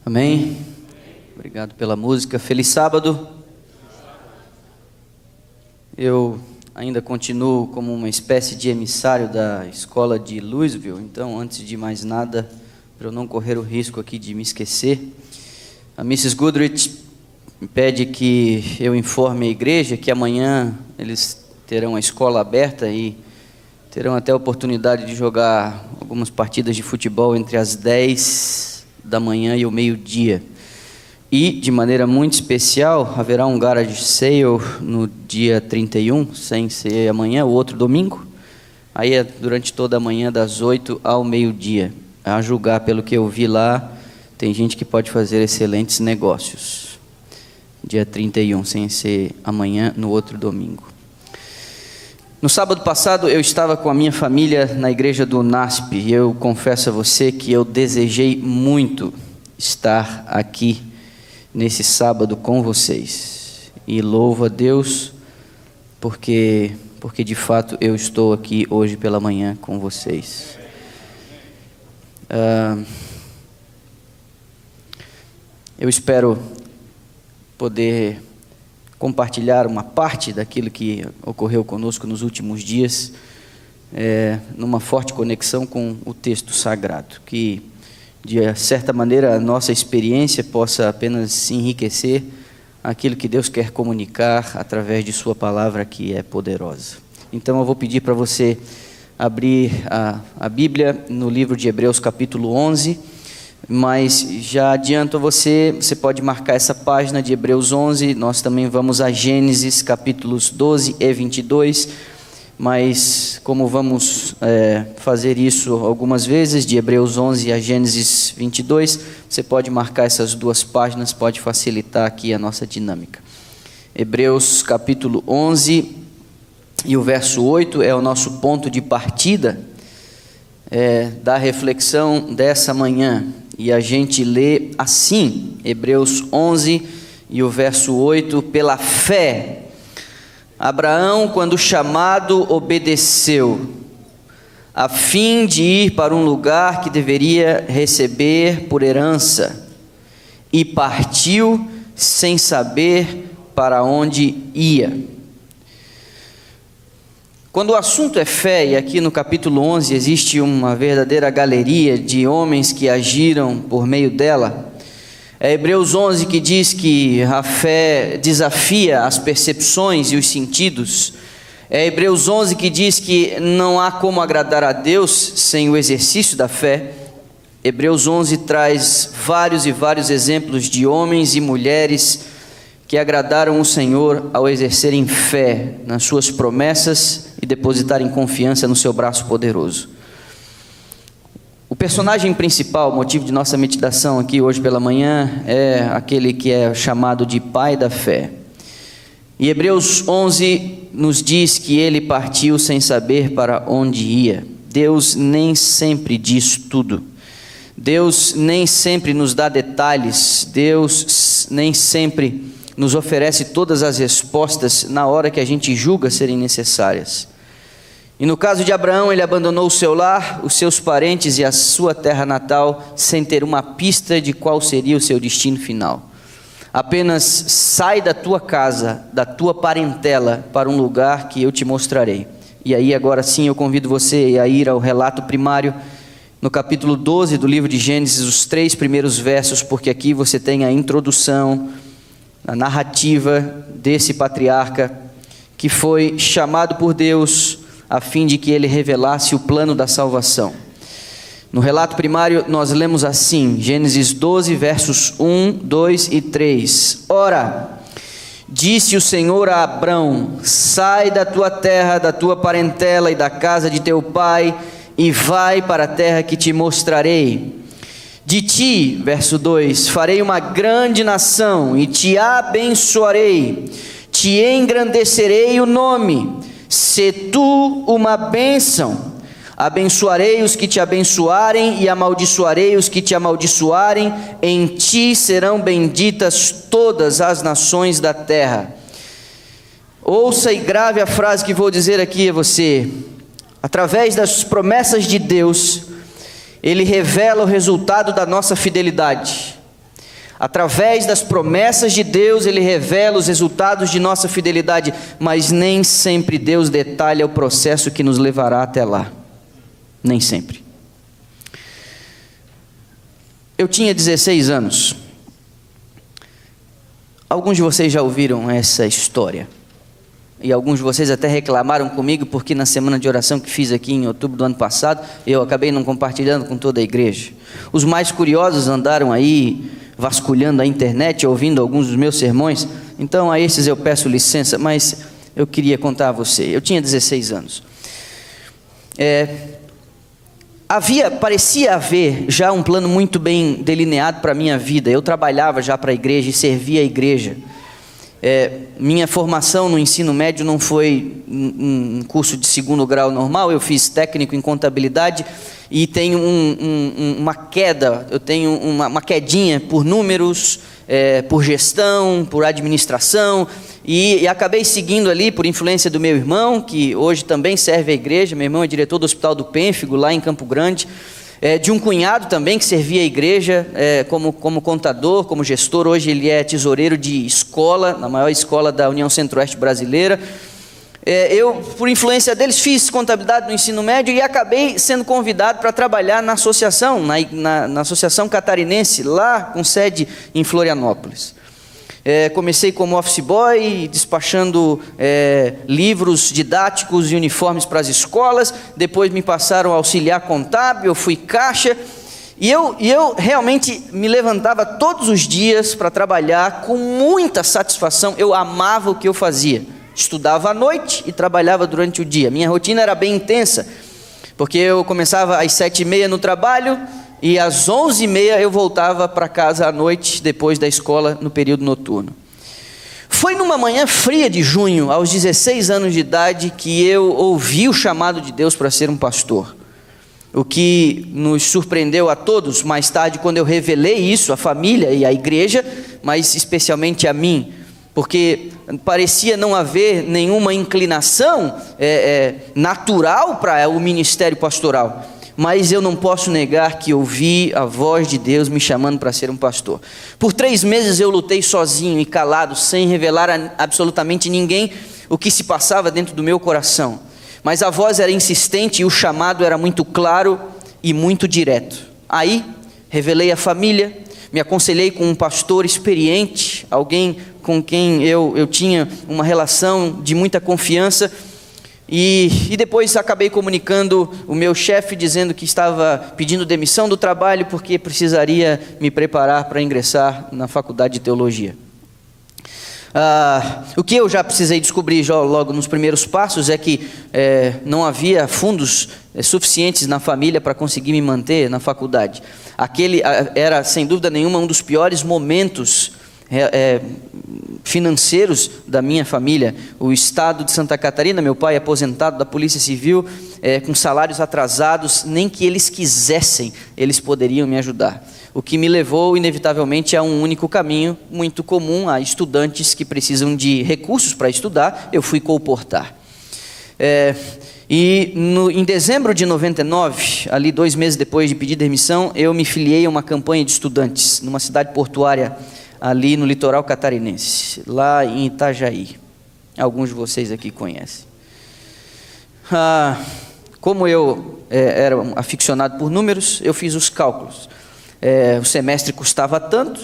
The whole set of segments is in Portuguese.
Amém? Obrigado pela música. Feliz sábado. Eu ainda continuo como uma espécie de emissário da escola de Louisville, então antes de mais nada, para eu não correr o risco aqui de me esquecer, a Mrs. Goodrich me pede que eu informe a igreja que amanhã eles terão a escola aberta e terão até a oportunidade de jogar algumas partidas de futebol entre as 10 da manhã e o meio-dia. E, de maneira muito especial, haverá um garage sale no dia 31, sem ser amanhã, o outro domingo. Aí é durante toda a manhã, das 8 ao meio-dia. A julgar pelo que eu vi lá, tem gente que pode fazer excelentes negócios. Dia 31, sem ser amanhã, no outro domingo. No sábado passado, eu estava com a minha família na igreja do NASP. E eu confesso a você que eu desejei muito estar aqui nesse sábado com vocês. E louvo a Deus porque de fato eu estou aqui hoje pela manhã com vocês. Eu espero poder compartilhar uma parte daquilo que ocorreu conosco nos últimos dias, numa forte conexão com o texto sagrado, que de certa maneira a nossa experiência possa apenas enriquecer aquilo que Deus quer comunicar através de sua palavra, que é poderosa. Então eu vou pedir para você abrir a Bíblia no livro de Hebreus capítulo 11, mas já adianto a você pode marcar essa página de Hebreus 11, nós também vamos a Gênesis capítulos 12 e 22, mas como vamos fazer isso algumas vezes, de Hebreus 11 a Gênesis 22, você pode marcar essas duas páginas, pode facilitar aqui a nossa dinâmica. Hebreus capítulo 11 e o verso 8 é o nosso ponto de partida da reflexão dessa manhã. E a gente lê assim, Hebreus 11 e o verso 8, pela fé, Abraão, quando chamado, obedeceu, a fim de ir para um lugar que deveria receber por herança, e partiu sem saber para onde ia. Quando o assunto é fé, e aqui no capítulo 11 existe uma verdadeira galeria de homens que agiram por meio dela, é Hebreus 11 que diz que a fé desafia as percepções e os sentidos, é Hebreus 11 que diz que não há como agradar a Deus sem o exercício da fé. Hebreus 11 traz vários e vários exemplos de homens e mulheres que agradaram o Senhor ao exercerem fé nas suas promessas e depositarem confiança no seu braço poderoso. O personagem principal, motivo de nossa meditação aqui hoje pela manhã, é aquele que é chamado de pai da fé. E Hebreus 11 nos diz que ele partiu sem saber para onde ia. Deus nem sempre diz tudo. Deus nem sempre nos dá detalhes. Deus nem sempre nos oferece todas as respostas na hora que a gente julga serem necessárias. E no caso de Abraão, ele abandonou o seu lar, os seus parentes e a sua terra natal, sem ter uma pista de qual seria o seu destino final. Apenas sai da tua casa, da tua parentela, para um lugar que eu te mostrarei. E aí agora sim eu convido você a ir ao relato primário, no capítulo 12 do livro de Gênesis, os 3 primeiros versos, porque aqui você tem a introdução, a narrativa desse patriarca que foi chamado por Deus a fim de que ele revelasse o plano da salvação. No relato primário nós lemos assim, Gênesis 12 versos 1, 2 e 3. Ora, disse o Senhor a Abrão: sai da tua terra, da tua parentela e da casa de teu pai e vai para a terra que te mostrarei. De ti, verso 2, farei uma grande nação e te abençoarei, te engrandecerei o nome, sê tu uma bênção. Abençoarei os que te abençoarem e amaldiçoarei os que te amaldiçoarem, em ti serão benditas todas as nações da terra. Ouça e grave a frase que vou dizer aqui a você. Através das promessas de Deus, Ele revela o resultado da nossa fidelidade. Através das promessas de Deus, Ele revela os resultados de nossa fidelidade, mas nem sempre Deus detalha o processo que nos levará até lá. Nem sempre. Eu tinha 16 anos. Alguns de vocês já ouviram essa história. E alguns de vocês até reclamaram comigo, porque na semana de oração que fiz aqui em outubro do ano passado, eu acabei não compartilhando com toda a igreja. Os mais curiosos andaram aí vasculhando a internet, ouvindo alguns dos meus sermões. Então a esses eu peço licença, mas eu queria contar a você. Eu tinha 16 anos. Parecia haver já um plano muito bem delineado para a minha vida. Eu trabalhava já para a igreja e servia a igreja. Minha formação no ensino médio não foi um curso de segundo grau normal. Eu fiz técnico em contabilidade e tenho uma queda, eu tenho uma quedinha por números, por gestão, por administração, e acabei seguindo ali por influência do meu irmão, que hoje também serve a igreja. Meu irmão é diretor do Hospital do Pênfigo, lá em Campo Grande. De um cunhado também que servia a igreja como contador, como gestor. Hoje ele é tesoureiro de escola, na maior escola da União Centro-Oeste Brasileira. Eu, por influência deles, fiz contabilidade no ensino médio e acabei sendo convidado para trabalhar na associação, na Associação Catarinense, lá com sede em Florianópolis. Comecei como office boy, despachando livros didáticos e uniformes para as escolas. Depois me passaram a auxiliar contábil, eu fui caixa. E eu realmente me levantava todos os dias para trabalhar com muita satisfação. Eu amava o que eu fazia. Estudava à noite e trabalhava durante o dia. Minha rotina era bem intensa, porque eu começava às 7h30 no trabalho, e às 11h30 eu voltava para casa à noite, depois da escola, no período noturno. Foi numa manhã fria de junho, aos 16 anos de idade, que eu ouvi o chamado de Deus para ser um pastor. O que nos surpreendeu a todos, mais tarde, quando eu revelei isso à família e à igreja, mas especialmente a mim, porque parecia não haver nenhuma inclinação natural para o ministério pastoral. Mas eu não posso negar que ouvi a voz de Deus me chamando para ser um pastor. Por 3 meses eu lutei sozinho e calado, sem revelar a absolutamente ninguém o que se passava dentro do meu coração. Mas a voz era insistente e o chamado era muito claro e muito direto. Aí, revelei à família, me aconselhei com um pastor experiente, alguém com quem eu tinha uma relação de muita confiança. E depois acabei comunicando o meu chefe, dizendo que estava pedindo demissão do trabalho porque precisaria me preparar para ingressar na faculdade de teologia. O que eu já precisei descobrir logo nos primeiros passos é que não havia fundos suficientes na família para conseguir me manter na faculdade. Aquele era, sem dúvida nenhuma, um dos piores momentos financeiros da minha família. O estado de Santa Catarina, meu pai aposentado da Polícia Civil, com salários atrasados, nem que eles quisessem, eles poderiam me ajudar. O que me levou, inevitavelmente, a um único caminho, muito comum a estudantes que precisam de recursos para estudar. Eu fui colportar. Em dezembro de 99, ali 2 meses depois de pedir demissão, eu me filiei a uma campanha de estudantes, numa cidade portuária, ali no litoral catarinense, lá em Itajaí. Alguns de vocês aqui conhecem. Como eu era um aficionado por números, eu fiz os cálculos. O semestre custava tanto,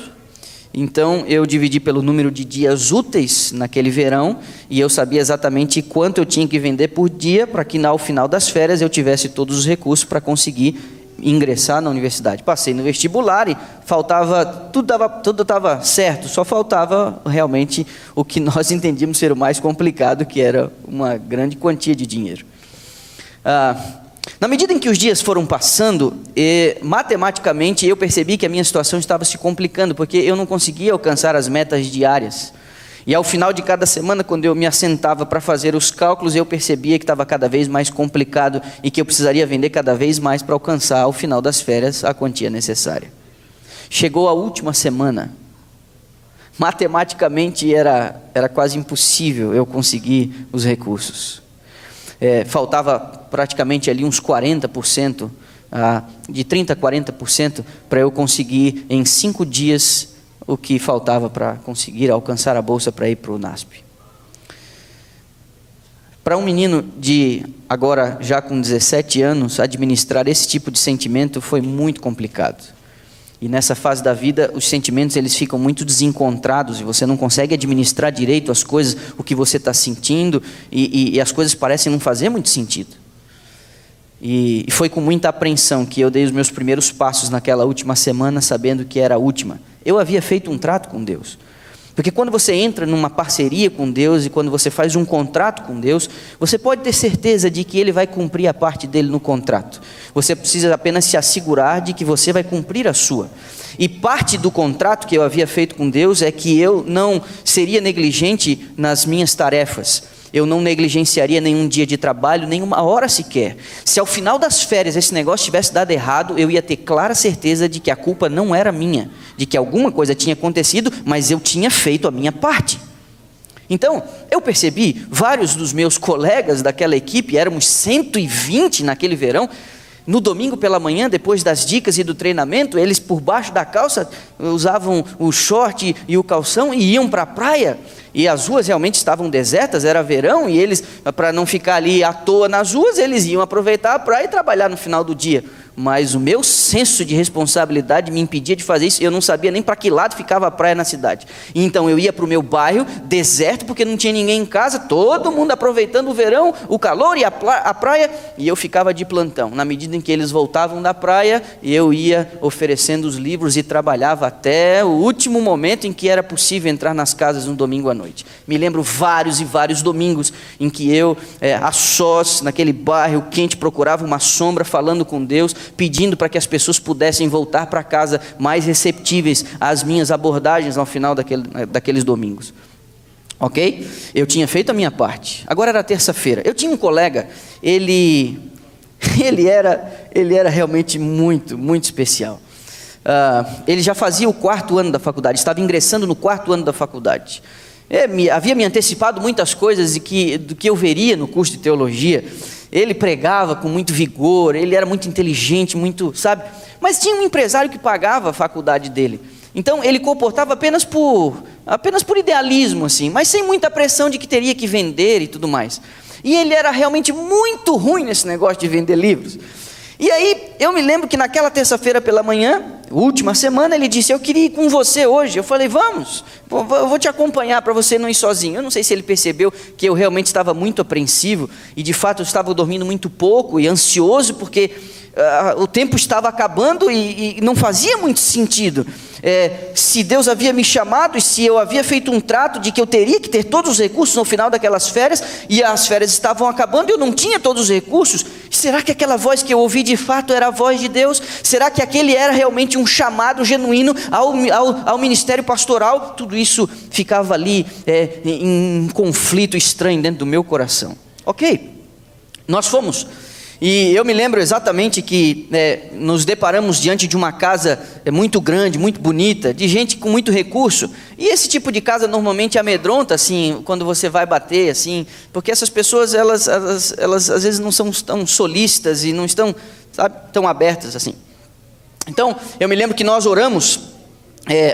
então eu dividi pelo número de dias úteis naquele verão, e eu sabia exatamente quanto eu tinha que vender por dia, para que ao final das férias eu tivesse todos os recursos para conseguir ingressar na universidade. Passei no vestibular e faltava, tudo estava certo, só faltava realmente o que nós entendíamos ser o mais complicado, que era uma grande quantia de dinheiro. Na medida em que os dias foram passando, matematicamente eu percebi que a minha situação estava se complicando, porque eu não conseguia alcançar as metas diárias. E ao final de cada semana, quando eu me assentava para fazer os cálculos, eu percebia que estava cada vez mais complicado e que eu precisaria vender cada vez mais para alcançar, ao final das férias, a quantia necessária. Chegou a última semana. Matematicamente era quase impossível eu conseguir os recursos. Faltava praticamente ali uns 40%, de 30% a 40%, para eu conseguir em 5 dias o que faltava para conseguir alcançar a bolsa para ir para o NASP. Para um menino de, agora já com 17 anos, administrar esse tipo de sentimento foi muito complicado. E nessa fase da vida, os sentimentos eles ficam muito desencontrados e você não consegue administrar direito as coisas, o que você está sentindo, e as coisas parecem não fazer muito sentido. E foi com muita apreensão que eu dei os meus primeiros passos naquela última semana, sabendo que era a última. Eu havia feito um trato com Deus. Porque quando você entra numa parceria com Deus e quando você faz um contrato com Deus, você pode ter certeza de que Ele vai cumprir a parte dele no contrato. Você precisa apenas se assegurar de que você vai cumprir a sua. E parte do contrato que eu havia feito com Deus é que eu não seria negligente nas minhas tarefas. Eu não negligenciaria nenhum dia de trabalho, nenhuma hora sequer. Se ao final das férias esse negócio tivesse dado errado, eu ia ter clara certeza de que a culpa não era minha, de que alguma coisa tinha acontecido, mas eu tinha feito a minha parte. Então, eu percebi, vários dos meus colegas daquela equipe, éramos 120 naquele verão, no domingo pela manhã, depois das dicas e do treinamento, eles por baixo da calça usavam o short e o calção e iam para a praia. E as ruas realmente estavam desertas, era verão, e eles, para não ficar ali à toa nas ruas, eles iam aproveitar a praia e trabalhar no final do dia. Mas o meu senso de responsabilidade me impedia de fazer isso. Eu não sabia nem para que lado ficava a praia na cidade. Então eu ia para o meu bairro, deserto, porque não tinha ninguém em casa, todo mundo aproveitando o verão, o calor e a praia, e eu ficava de plantão. Na medida em que eles voltavam da praia, eu ia oferecendo os livros e trabalhava até o último momento em que era possível entrar nas casas um domingo à noite. Me lembro vários e vários domingos em que eu, a sós, naquele bairro quente, procurava uma sombra falando com Deus, pedindo para que as pessoas pudessem voltar para casa mais receptíveis às minhas abordagens ao final daqueles domingos. Ok? Eu tinha feito a minha parte. Agora era terça-feira. Eu tinha um colega, ele era realmente muito, muito especial. Ele já fazia o 4º ano da faculdade, estava ingressando no 4º ano da faculdade. Havia me antecipado muitas coisas do que eu veria no curso de teologia. Ele pregava com muito vigor, ele era muito inteligente, muito, sabe? Mas tinha um empresário que pagava a faculdade dele. Então ele comportava apenas por idealismo, assim, mas sem muita pressão de que teria que vender e tudo mais. E ele era realmente muito ruim nesse negócio de vender livros. E aí, eu me lembro que naquela terça-feira pela manhã, última semana, ele disse, eu queria ir com você hoje. Eu falei, vamos, eu vou te acompanhar para você não ir sozinho. Eu não sei se ele percebeu que eu realmente estava muito apreensivo, e de fato eu estava dormindo muito pouco e ansioso, porque o tempo estava acabando e não fazia muito sentido. Se Deus havia me chamado e se eu havia feito um trato de que eu teria que ter todos os recursos no final daquelas férias, e as férias estavam acabando e eu não tinha todos os recursos, será que aquela voz que eu ouvi de fato era a voz de Deus? Será que aquele era realmente um chamado genuíno ao ministério pastoral? Tudo isso ficava ali em um conflito estranho dentro do meu coração. Ok, nós fomos. E eu me lembro exatamente que nos deparamos diante de uma casa muito grande, muito bonita, de gente com muito recurso. E esse tipo de casa normalmente amedronta, assim, quando você vai bater, assim, porque essas pessoas, elas às vezes não são tão solícitas e não estão, sabe, tão abertas assim. Então, eu me lembro que nós oramos,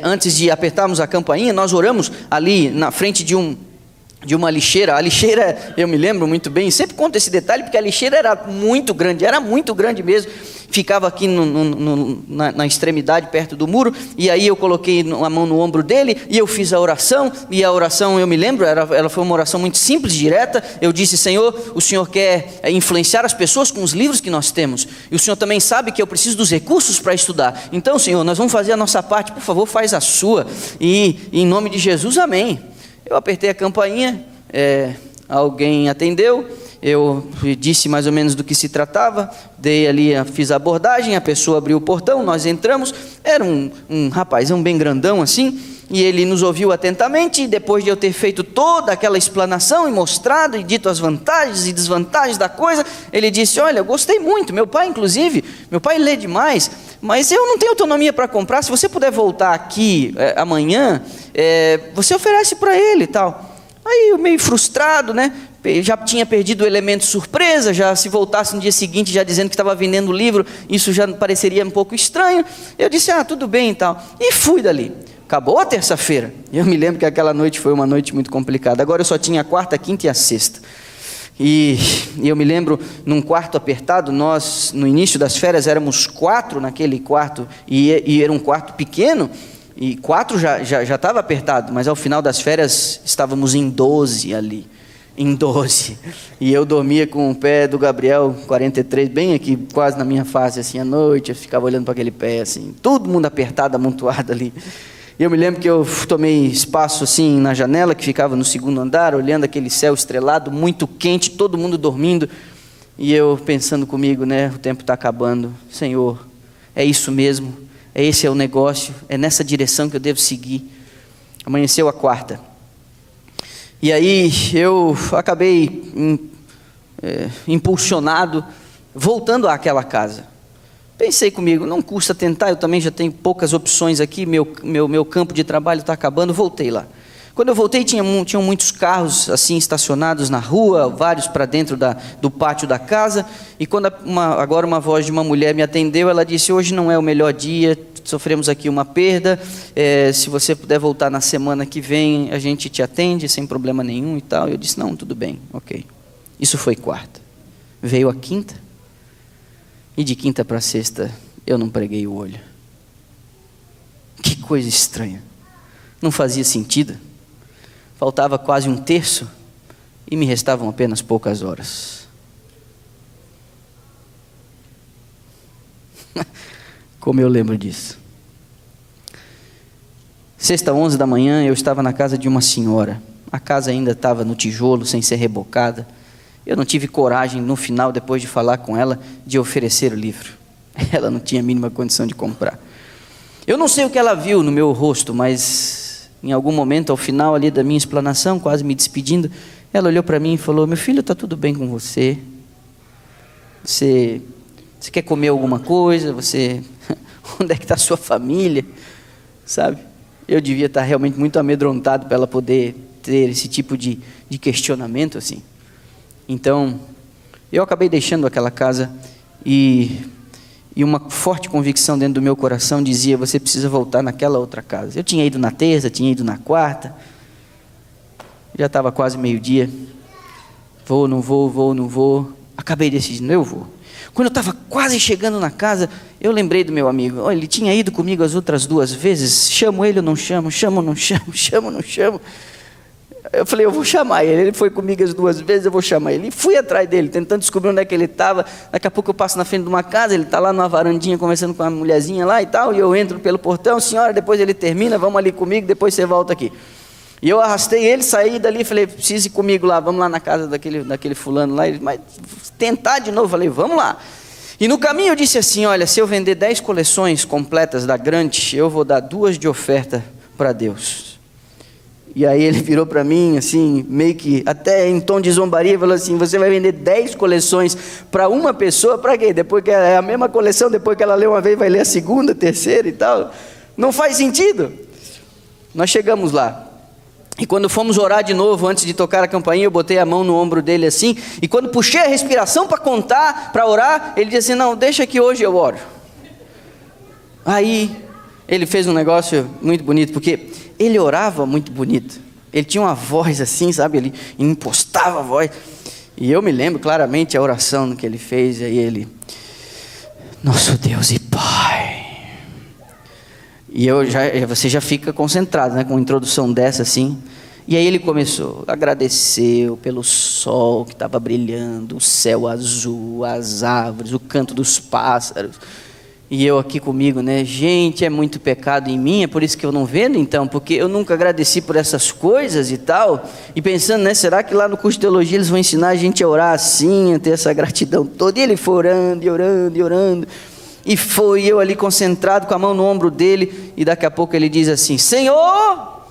antes de apertarmos a campainha, nós oramos ali na frente de uma lixeira. A lixeira, eu me lembro muito bem, sempre conto esse detalhe, porque a lixeira era muito grande mesmo, ficava aqui na extremidade, perto do muro, e aí eu coloquei a mão no ombro dele, e eu fiz a oração, e a oração, eu me lembro, ela foi uma oração muito simples, direta. Eu disse, Senhor, o Senhor quer influenciar as pessoas com os livros que nós temos, e o Senhor também sabe que eu preciso dos recursos para estudar, então, Senhor, nós vamos fazer a nossa parte, por favor, faz a sua, e em nome de Jesus, amém. Eu apertei a campainha, alguém atendeu, eu disse mais ou menos do que se tratava, dei ali, fiz a abordagem, a pessoa abriu o portão, nós entramos, era um rapazão bem grandão assim, e ele nos ouviu atentamente, e depois de eu ter feito toda aquela explanação e mostrado e dito as vantagens e desvantagens da coisa, ele disse, olha, eu gostei muito, meu pai lê demais, mas eu não tenho autonomia para comprar, se você puder voltar aqui amanhã, você oferece para ele e tal. Aí eu meio frustrado, né? Já tinha perdido o elemento surpresa, beleza, já se voltasse no dia seguinte já dizendo que estava vendendo o livro, isso já pareceria um pouco estranho. Eu disse, tudo bem e tal, e fui dali. Acabou a terça-feira, eu me lembro que aquela noite foi uma noite muito complicada. Agora eu só tinha a quarta, a quinta e a sexta. E eu me lembro, num quarto apertado, nós no início das férias éramos 4 naquele quarto, e era um quarto pequeno, e 4 já estava apertado, mas ao final das férias estávamos em 12 ali, em 12, e eu dormia com o pé do Gabriel 43, bem aqui, quase na minha face, assim, à noite, eu ficava olhando para aquele pé, assim, todo mundo apertado, amontoado ali. E eu me lembro que eu tomei espaço assim na janela, que ficava no segundo andar, olhando aquele céu estrelado, muito quente, todo mundo dormindo, e eu pensando comigo, né, o tempo está acabando, Senhor, é isso mesmo, esse é o negócio, é nessa direção que eu devo seguir. Amanheceu a quarta, e aí eu acabei impulsionado, voltando àquela casa. Pensei comigo, não custa tentar, eu também já tenho poucas opções aqui, meu campo de trabalho está acabando, voltei lá. Quando eu voltei, tinham muitos carros assim estacionados na rua, vários para dentro do pátio da casa, e quando agora uma voz de uma mulher me atendeu, ela disse, hoje não é o melhor dia, sofremos aqui uma perda, se você puder voltar na semana que vem, a gente te atende sem problema nenhum e tal. Eu disse, não, tudo bem, ok. Isso foi quarta. Veio a quinta, e de quinta para sexta, eu não preguei o olho. Que coisa estranha. Não fazia sentido. Faltava quase um terço, e me restavam apenas poucas horas. Como eu lembro disso. Sexta, 11 da manhã, eu estava na casa de uma senhora. A casa ainda estava no tijolo, sem ser rebocada. Eu não tive coragem, no final, depois de falar com ela, de oferecer o livro. Ela não tinha a mínima condição de comprar. Eu não sei o que ela viu no meu rosto, mas em algum momento, ao final ali da minha explanação, quase me despedindo, ela olhou para mim e falou, meu filho, está tudo bem com você? Você quer comer alguma coisa? Onde é que está a sua família? Sabe? Eu devia estar realmente muito amedrontado para ela poder ter esse tipo de questionamento assim. Então, eu acabei deixando aquela casa e uma forte convicção dentro do meu coração dizia, você precisa voltar naquela outra casa. Eu tinha ido na terça, tinha ido na quarta, já estava quase meio-dia, vou, não vou, acabei decidindo, eu vou. Quando eu estava quase chegando na casa, eu lembrei do meu amigo, olha, ele tinha ido comigo as outras 2 vezes, chamo ele ou não chamo, chamo ou não chamo, chamo ou não chamo. Eu falei, eu vou chamar ele. Ele foi comigo as 2 vezes, eu vou chamar ele. E fui atrás dele, tentando descobrir onde é que ele estava. Daqui a pouco eu passo na frente de uma casa, ele está lá numa varandinha conversando com uma mulherzinha lá e tal, e eu entro pelo portão, senhora, depois ele termina, vamos ali comigo, depois você volta aqui. E eu arrastei ele, saí dali, falei, precisa ir comigo lá, vamos lá na casa daquele fulano lá. Ele, mas tentar de novo, falei, vamos lá. E no caminho eu disse assim, olha, se eu vender 10 coleções completas da Grant, eu vou dar 2 de oferta para Deus. E aí ele virou para mim, assim, meio que até em tom de zombaria, falou assim, você vai vender 10 coleções para uma pessoa, para quê? Depois que é a mesma coleção, depois que ela lê uma vez, vai ler a segunda, terceira e tal. Não faz sentido. Nós chegamos lá. E quando fomos orar de novo, antes de tocar a campainha, eu botei a mão no ombro dele assim, e quando puxei a respiração para contar, para orar, ele disse assim, não, deixa que hoje eu oro. Aí ele fez um negócio muito bonito, porque ele orava muito bonito, ele tinha uma voz assim, sabe, ele impostava a voz, e eu me lembro claramente a oração que ele fez, e aí ele, nosso Deus e Pai, e você já fica concentrado, né, com uma introdução dessa assim, e aí ele começou, agradeceu pelo sol que estava brilhando, o céu azul, as árvores, o canto dos pássaros. E eu aqui comigo, né? Gente, é muito pecado em mim, é por isso que eu não vendo então, porque eu nunca agradeci por essas coisas e tal. E pensando, né? Será que lá no curso de teologia eles vão ensinar a gente a orar assim, a ter essa gratidão toda? E ele foi orando e orando e orando. E foi eu ali concentrado com a mão no ombro dele. E daqui a pouco ele diz assim, Senhor,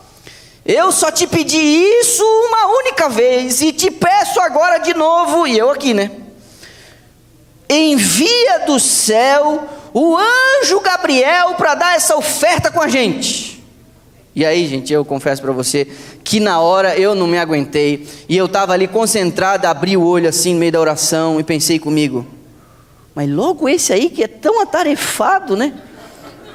eu só te pedi isso uma única vez e te peço agora de novo. E eu aqui, né? Envia do céu o anjo Gabriel para dar essa oferta com a gente. E aí, gente, eu confesso para você que na hora eu não me aguentei. E eu estava ali concentrado, abri o olho assim no meio da oração e pensei comigo, mas logo esse aí que é tão atarefado, né?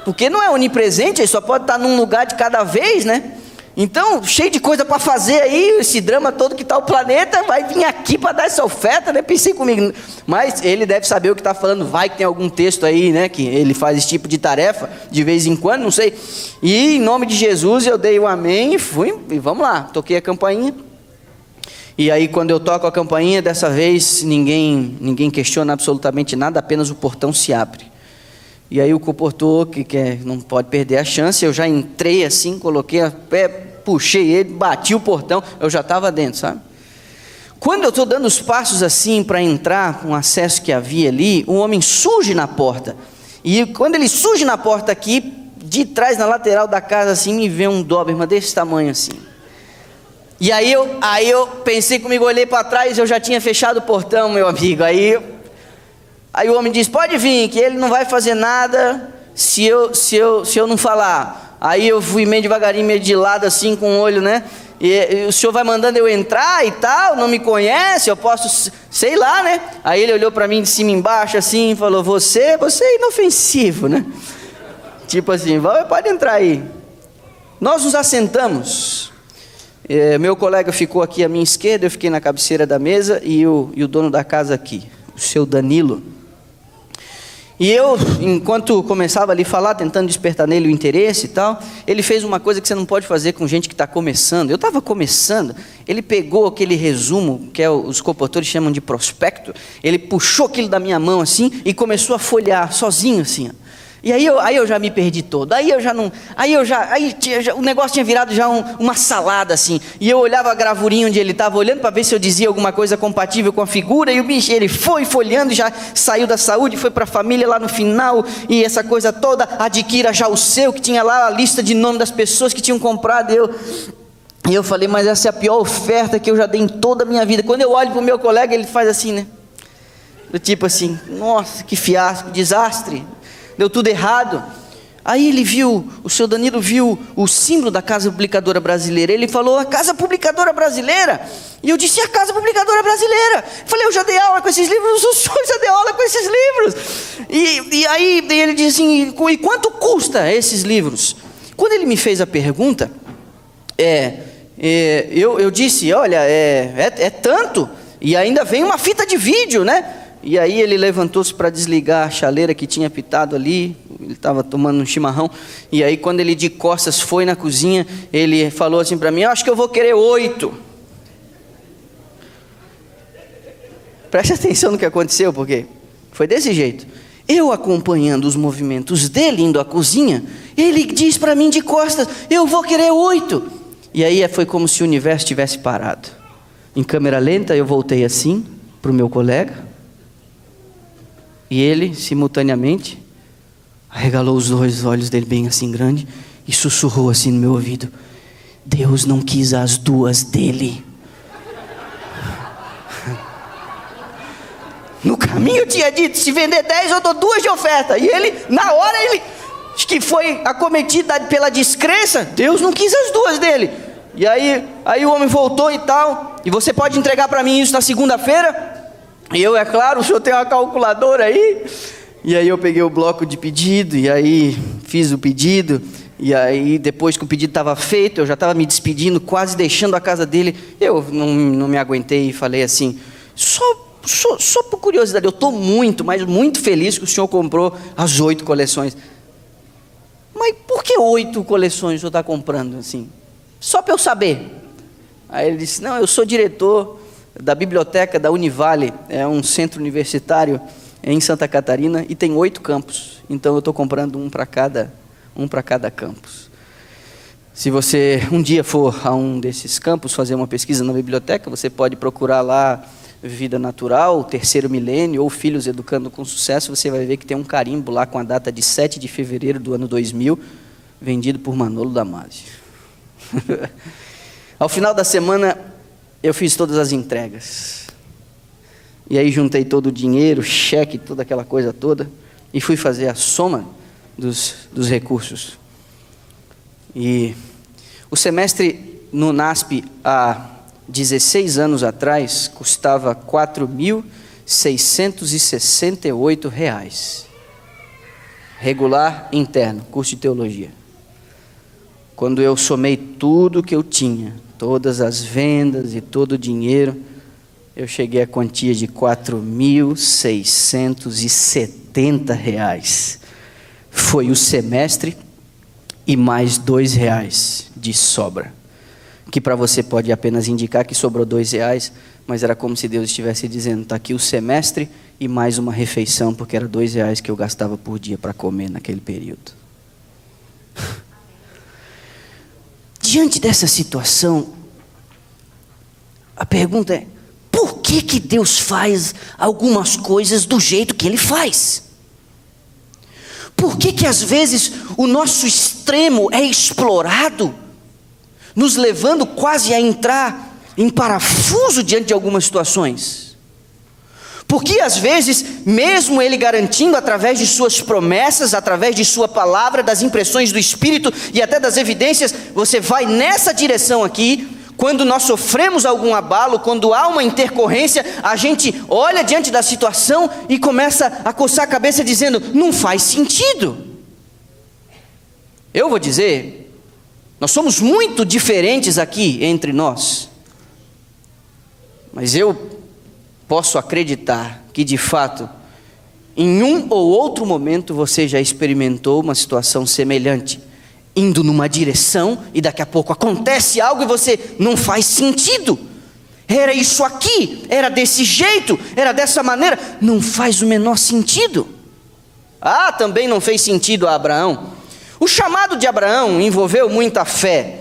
Porque não é onipresente, ele só pode estar num lugar de cada vez, né? Então, cheio de coisa para fazer aí, esse drama todo que está o planeta, vai vir aqui para dar essa oferta, né? Pensei comigo, mas ele deve saber o que está falando, vai que tem algum texto aí, né? Que ele faz esse tipo de tarefa, de vez em quando, não sei. E em nome de Jesus eu dei o amém e fui, e vamos lá, toquei a campainha. E aí quando eu toco a campainha, dessa vez ninguém questiona absolutamente nada, apenas o portão se abre. E aí o comportor, que não pode perder a chance, eu já entrei assim, coloquei a pé, puxei ele, bati o portão, eu já estava dentro, sabe? Quando eu estou dando os passos assim para entrar, um acesso que havia ali, um homem surge na porta. E quando ele surge na porta aqui, de trás, na lateral da casa assim, me vê um Doberman desse tamanho assim. E aí eu pensei comigo, olhei para trás, eu já tinha fechado o portão, meu amigo. Aí o homem disse, pode vir, que ele não vai fazer nada se eu não falar. Aí eu fui meio devagarinho, meio de lado assim, com o olho, né? E o senhor vai mandando eu entrar e tal, não me conhece, eu posso, sei lá, né? Aí ele olhou para mim de cima e embaixo assim, e falou, você é inofensivo, né? Tipo assim, pode entrar aí. Nós nos assentamos. Meu colega ficou aqui à minha esquerda, eu fiquei na cabeceira da mesa e o dono da casa aqui, o seu Danilo. E eu, enquanto começava ali a falar, tentando despertar nele o interesse e tal, ele fez uma coisa que você não pode fazer com gente que está começando. Eu estava começando, ele pegou aquele resumo, que os comportores chamam de prospecto, ele puxou aquilo da minha mão assim e começou a folhear sozinho assim, ó. E aí eu já me perdi todo, o negócio tinha virado já uma salada assim, e eu olhava a gravurinha onde ele estava olhando para ver se eu dizia alguma coisa compatível com a figura, e o bicho, ele foi folheando, já saiu da saúde, foi para a família lá no final, e essa coisa toda, adquira já o seu, que tinha lá a lista de nome das pessoas que tinham comprado, e eu falei, mas essa é a pior oferta que eu já dei em toda a minha vida. Quando eu olho para o meu colega, ele faz assim, né, do tipo assim, nossa, que fiasco, desastre, deu tudo errado. Aí ele viu, o seu Danilo viu o símbolo da Casa Publicadora Brasileira. Ele falou, a Casa Publicadora Brasileira? E eu disse, a Casa Publicadora Brasileira. Falei, eu já dei aula com esses livros, o senhor já deu aula com esses livros. E aí ele disse assim, e quanto custa esses livros? Quando ele me fez a pergunta, eu disse, olha, é tanto, e ainda vem uma fita de vídeo, né? E aí ele levantou-se para desligar a chaleira que tinha pitado ali, ele estava tomando um chimarrão, e aí quando ele de costas foi na cozinha, ele falou assim para mim, eu acho que eu vou querer 8. Preste atenção no que aconteceu, porque foi desse jeito. Eu acompanhando os movimentos dele, indo à cozinha, ele diz para mim de costas, eu vou querer 8. E aí foi como se o universo tivesse parado. Em câmera lenta eu voltei assim, para o meu colega, e ele, simultaneamente, arregalou os dois olhos dele bem assim grande e sussurrou assim no meu ouvido, Deus não quis as duas dele. No caminho eu tinha dito, se vender 10 eu dou 2 de oferta. E ele, na hora, acho que foi acometido pela descrença, Deus não quis as duas dele. E aí o homem voltou e tal, e você pode entregar para mim isso na segunda-feira? E eu, é claro, o senhor tem uma calculadora aí? E aí eu peguei o bloco de pedido, e aí fiz o pedido, e aí depois que o pedido estava feito, eu já estava me despedindo, quase deixando a casa dele, eu não me aguentei e falei assim, só por curiosidade, eu estou muito, mas muito feliz que o senhor comprou as 8 coleções. Mas por que 8 coleções o senhor está comprando assim? Só para eu saber. Aí ele disse, não, eu sou diretor da biblioteca da Univale, é um centro universitário em Santa Catarina e tem 8 campos, então eu estou comprando um para cada campus. Se você um dia for a um desses campos fazer uma pesquisa na biblioteca, você pode procurar lá Vida Natural, Terceiro Milênio ou Filhos Educando com Sucesso, você vai ver que tem um carimbo lá com a data de 7 de fevereiro do ano 2000, vendido por Manolo Damasio. Ao final da semana eu fiz todas as entregas, e aí juntei todo o dinheiro, cheque, toda aquela coisa toda, e fui fazer a soma dos recursos, e O semestre no NASP há 16 anos atrás custava R$ 4.668. Regular interno, curso de teologia. Quando eu somei tudo que eu tinha, todas as vendas e todo o dinheiro, eu cheguei à quantia de R$ 4.670. Foi o semestre e mais R$ 2 de sobra. Que para você pode apenas indicar que sobrou R$ 2, mas era como se Deus estivesse dizendo, está aqui o semestre e mais uma refeição, porque era R$ 2 que eu gastava por dia para comer naquele período. Diante dessa situação, a pergunta é, por que Deus faz algumas coisas do jeito que Ele faz? Por que às vezes o nosso extremo é explorado, nos levando quase a entrar em parafuso diante de algumas situações? Porque às vezes, mesmo Ele garantindo através de suas promessas, através de sua palavra, das impressões do Espírito e até das evidências, você vai nessa direção aqui. Quando nós sofremos algum abalo, quando há uma intercorrência, a gente olha diante da situação e começa a coçar a cabeça dizendo, não faz sentido. Eu vou dizer, nós somos muito diferentes aqui entre nós, mas eu posso acreditar que de fato, em um ou outro momento você já experimentou uma situação semelhante, indo numa direção e daqui a pouco acontece algo e você não faz sentido. Era isso aqui, era desse jeito, era dessa maneira, não faz o menor sentido. Também não fez sentido a Abraão. O chamado de Abraão envolveu muita fé.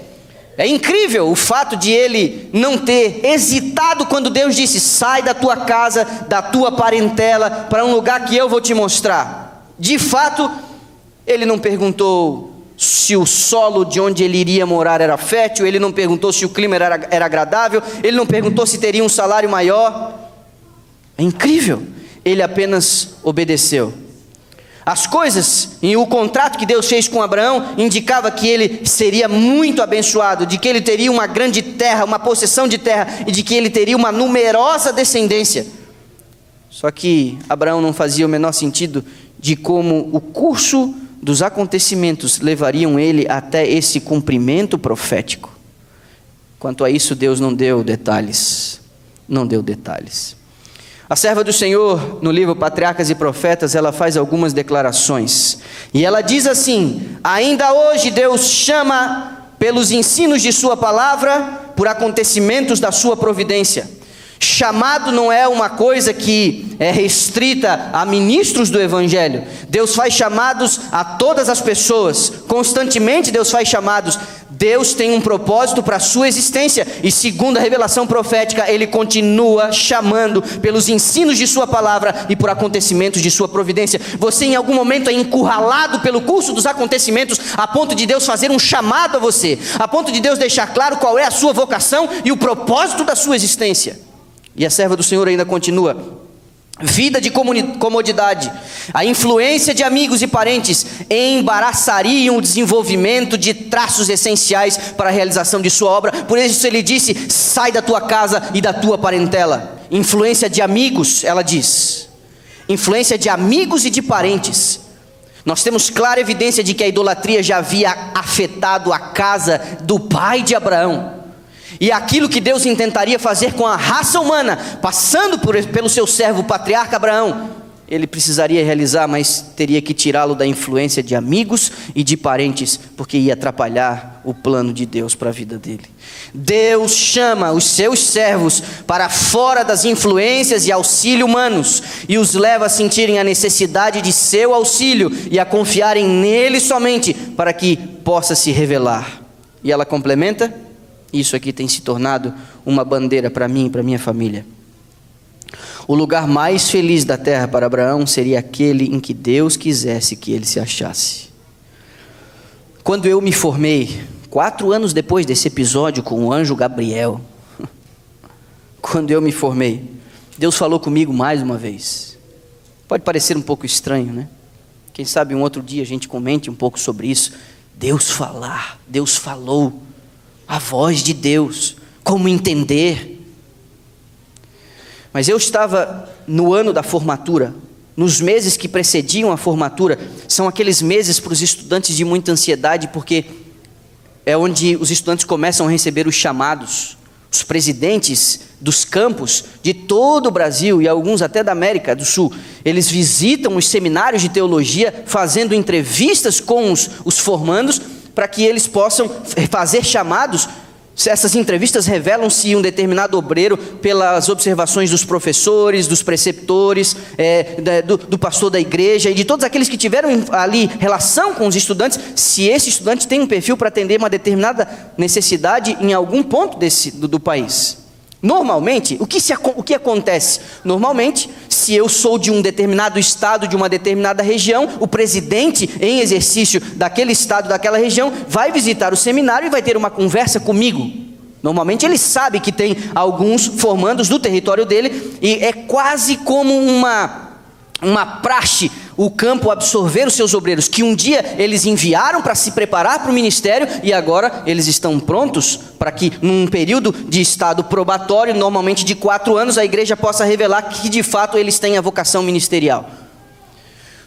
É incrível o fato de ele não ter hesitado quando Deus disse, sai da tua casa, da tua parentela, para um lugar que eu vou te mostrar. De fato, ele não perguntou se o solo de onde ele iria morar era fértil, ele não perguntou se o clima era agradável, ele não perguntou se teria um salário maior. É incrível, ele apenas obedeceu. As coisas e o contrato que Deus fez com Abraão indicava que ele seria muito abençoado, de que ele teria uma grande terra, uma possessão de terra, e de que ele teria uma numerosa descendência. Só que Abraão não fazia o menor sentido de como o curso dos acontecimentos levariam ele até esse cumprimento profético. Quanto a isso, Deus não deu detalhes. Não deu detalhes. A serva do Senhor, no livro Patriarcas e Profetas, ela faz algumas declarações. E ela diz assim, ainda hoje Deus chama pelos ensinos de sua palavra, por acontecimentos da sua providência. Chamado não é uma coisa que é restrita a ministros do Evangelho. Deus faz chamados a todas as pessoas. Constantemente Deus faz chamados. Deus tem um propósito para a sua existência. E segundo a revelação profética, Ele continua chamando pelos ensinos de sua palavra e por acontecimentos de sua providência. Você em algum momento é encurralado pelo curso dos acontecimentos, a ponto de Deus fazer um chamado a você, a ponto de Deus deixar claro qual é a sua vocação e o propósito da sua existência. E a serva do Senhor ainda continua, vida de comodidade, a influência de amigos e parentes embaraçariam o desenvolvimento de traços essenciais para a realização de sua obra. Por isso ele disse, sai da tua casa e da tua parentela. Influência de amigos, ela diz, influência de amigos e de parentes. Nós temos clara evidência de que a idolatria já havia afetado a casa do pai de Abraão. E aquilo que Deus intentaria fazer com a raça humana, passando pelo seu servo, o patriarca Abraão, ele precisaria realizar, mas teria que tirá-lo da influência de amigos e de parentes, porque ia atrapalhar o plano de Deus para a vida dele. Deus chama os seus servos para fora das influências e auxílio humanos, e os leva a sentirem a necessidade de seu auxílio, e a confiarem nele somente, para que possa se revelar. E ela complementa, isso aqui tem se tornado uma bandeira para mim e para minha família. O lugar mais feliz da terra para Abraão seria aquele em que Deus quisesse que ele se achasse. Quando eu me formei, 4 anos depois desse episódio com o anjo Gabriel, quando eu me formei, Deus falou comigo mais uma vez. Pode parecer um pouco estranho, né? Quem sabe um outro dia a gente comente um pouco sobre isso. Deus falar, Deus falou. a voz de Deus, como entender. Mas eu estava no ano da formatura, nos meses que precediam a formatura. São aqueles meses para os estudantes de muita ansiedade, porque é onde os estudantes começam a receber os chamados. Os presidentes dos campos de todo o Brasil e alguns até da América do Sul, eles visitam os seminários de teologia, fazendo entrevistas com os formandos, para que eles possam fazer chamados. Essas entrevistas revelam se um determinado obreiro, pelas observações dos professores, dos preceptores, do pastor da igreja e de todos aqueles que tiveram ali relação com os estudantes, se esse estudante tem um perfil para atender uma determinada necessidade em algum ponto do país. Normalmente, o que acontece? Normalmente, se eu sou de um determinado estado, de uma determinada região, o presidente em exercício daquele estado, daquela região, vai visitar o seminário e vai ter uma conversa comigo. Normalmente ele sabe que tem alguns formandos do território dele, e é quase como uma praxe o campo absorver os seus obreiros, que um dia eles enviaram para se preparar para o ministério, e agora eles estão prontos para que num período de estado probatório, normalmente de 4 anos, a igreja possa revelar que de fato eles têm a vocação ministerial.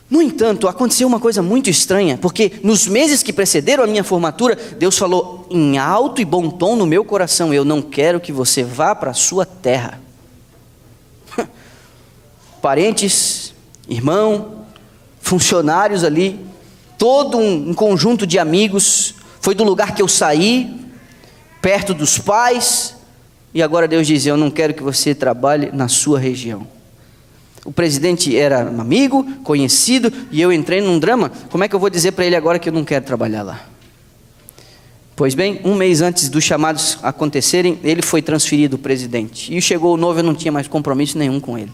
No entanto, aconteceu uma coisa muito estranha, porque nos meses que precederam a minha formatura, Deus falou em alto e bom tom no meu coração: eu não quero que você vá para a sua terra. Parentes, irmão, funcionários ali, todo um conjunto de amigos, foi do lugar que eu saí, perto dos pais, e agora Deus diz: eu não quero que você trabalhe na sua região. O presidente era um amigo, conhecido, e eu entrei num drama. Como é que eu vou dizer para ele agora que eu não quero trabalhar lá? Pois bem, um mês antes dos chamados acontecerem, ele foi transferido, o presidente, e chegou o novo, eu não tinha mais compromisso nenhum com ele.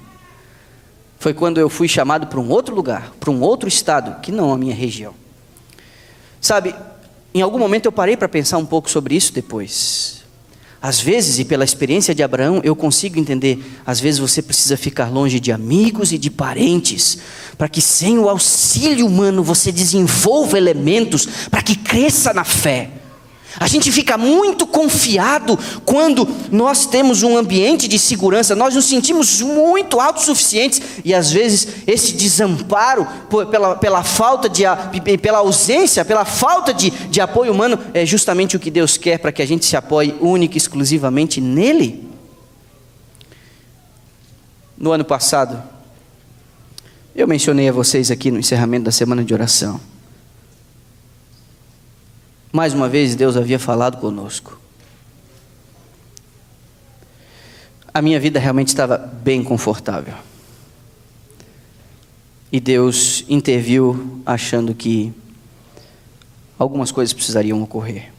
Foi quando eu fui chamado para um outro lugar, para um outro estado, que não a minha região. Sabe, em algum momento eu parei para pensar um pouco sobre isso depois. Às vezes, e pela experiência de Abraão, eu consigo entender, às vezes você precisa ficar longe de amigos e de parentes, para que sem o auxílio humano você desenvolva elementos para que cresça na fé. A gente fica muito confiado quando nós temos um ambiente de segurança, nós nos sentimos muito autossuficientes, e às vezes esse desamparo pela falta pela ausência, pela falta de apoio humano, é justamente o que Deus quer, para que a gente se apoie única e exclusivamente nele. No ano passado, eu mencionei a vocês aqui no encerramento da semana de oração, mais uma vez Deus havia falado conosco. A minha vida realmente estava bem confortável, e Deus interviu achando que algumas coisas precisariam ocorrer.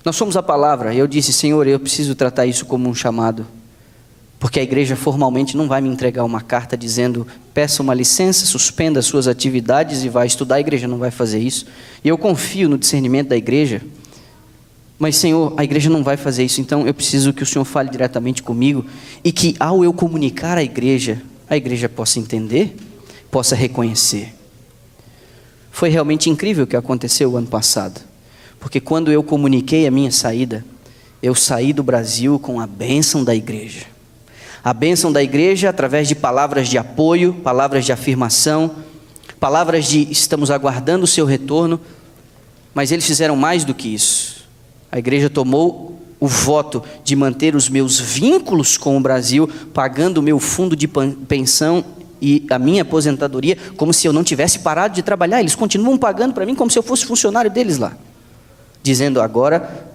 Nós fomos à palavra, e eu disse: Senhor, eu preciso tratar isso como um chamado, porque a igreja formalmente não vai me entregar uma carta dizendo: peça uma licença, suspenda as suas atividades e vá estudar. A igreja não vai fazer isso, e eu confio no discernimento da igreja, mas Senhor, a igreja não vai fazer isso. Então eu preciso que o Senhor fale diretamente comigo, e que ao eu comunicar à igreja, a igreja possa entender, possa reconhecer. Foi realmente incrível o que aconteceu o ano passado, porque quando eu comuniquei a minha saída, eu saí do Brasil com a bênção da igreja. A bênção da igreja através de palavras de apoio, palavras de afirmação, palavras de estamos aguardando o seu retorno, mas eles fizeram mais do que isso. A igreja tomou o voto de manter os meus vínculos com o Brasil, pagando o meu fundo de pensão e a minha aposentadoria, como se eu não tivesse parado de trabalhar. Eles continuam pagando para mim como se eu fosse funcionário deles lá, dizendo: agora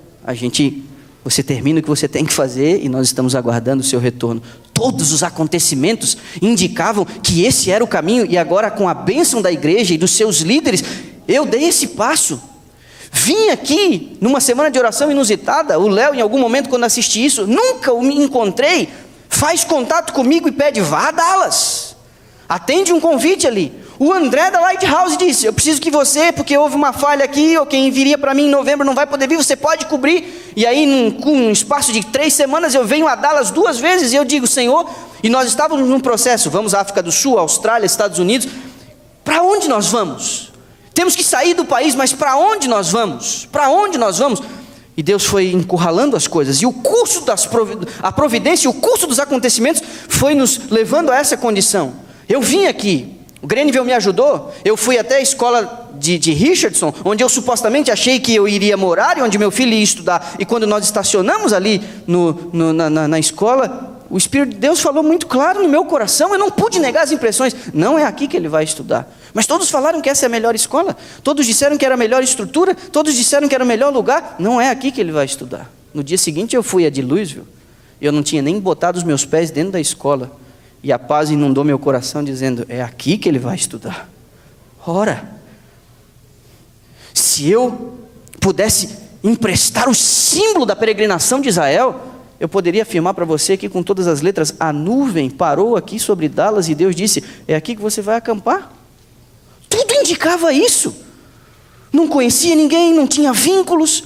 você termina o que você tem que fazer e nós estamos aguardando o seu retorno. Todos os acontecimentos indicavam que esse era o caminho, e agora, com a bênção da igreja e dos seus líderes, eu dei esse passo. Vim aqui numa semana de oração inusitada. O Léo, em algum momento, quando assisti isso, nunca o me encontrei, faz contato comigo e pede: vá a Dallas, atende um convite ali. O André da Lighthouse disse: eu preciso que você, porque houve uma falha aqui, ou quem viria para mim em novembro não vai poder vir, você pode cobrir. E aí, num espaço de 3 semanas, eu venho a Dallas 2 vezes, e eu digo: Senhor, e nós estávamos num processo, vamos à África do Sul, Austrália, Estados Unidos, para onde nós vamos? Temos que sair do país, mas para onde nós vamos? Para onde nós vamos? E Deus foi encurralando as coisas. E o curso a providência, o curso dos acontecimentos foi nos levando a essa condição. Eu vim aqui, o Grenville me ajudou, eu fui até a escola de Richardson, onde eu supostamente achei que eu iria morar e onde meu filho ia estudar. E quando nós estacionamos ali na escola, o Espírito de Deus falou muito claro no meu coração. Eu não pude negar as impressões. Não é aqui que ele vai estudar. Mas todos falaram que essa é a melhor escola. Todos disseram que era a melhor estrutura. Todos disseram que era o melhor lugar. Não é aqui que ele vai estudar. No dia seguinte eu fui a de Louisville. Eu não tinha nem botado os meus pés dentro da escola. E a paz inundou meu coração dizendo, é aqui que ele vai estudar. Ora, se eu pudesse emprestar o símbolo da peregrinação de Israel, eu poderia afirmar para você que com todas as letras, a nuvem parou aqui sobre Dallas e Deus disse, é aqui que você vai acampar. Tudo indicava isso. Não conhecia ninguém, não tinha vínculos,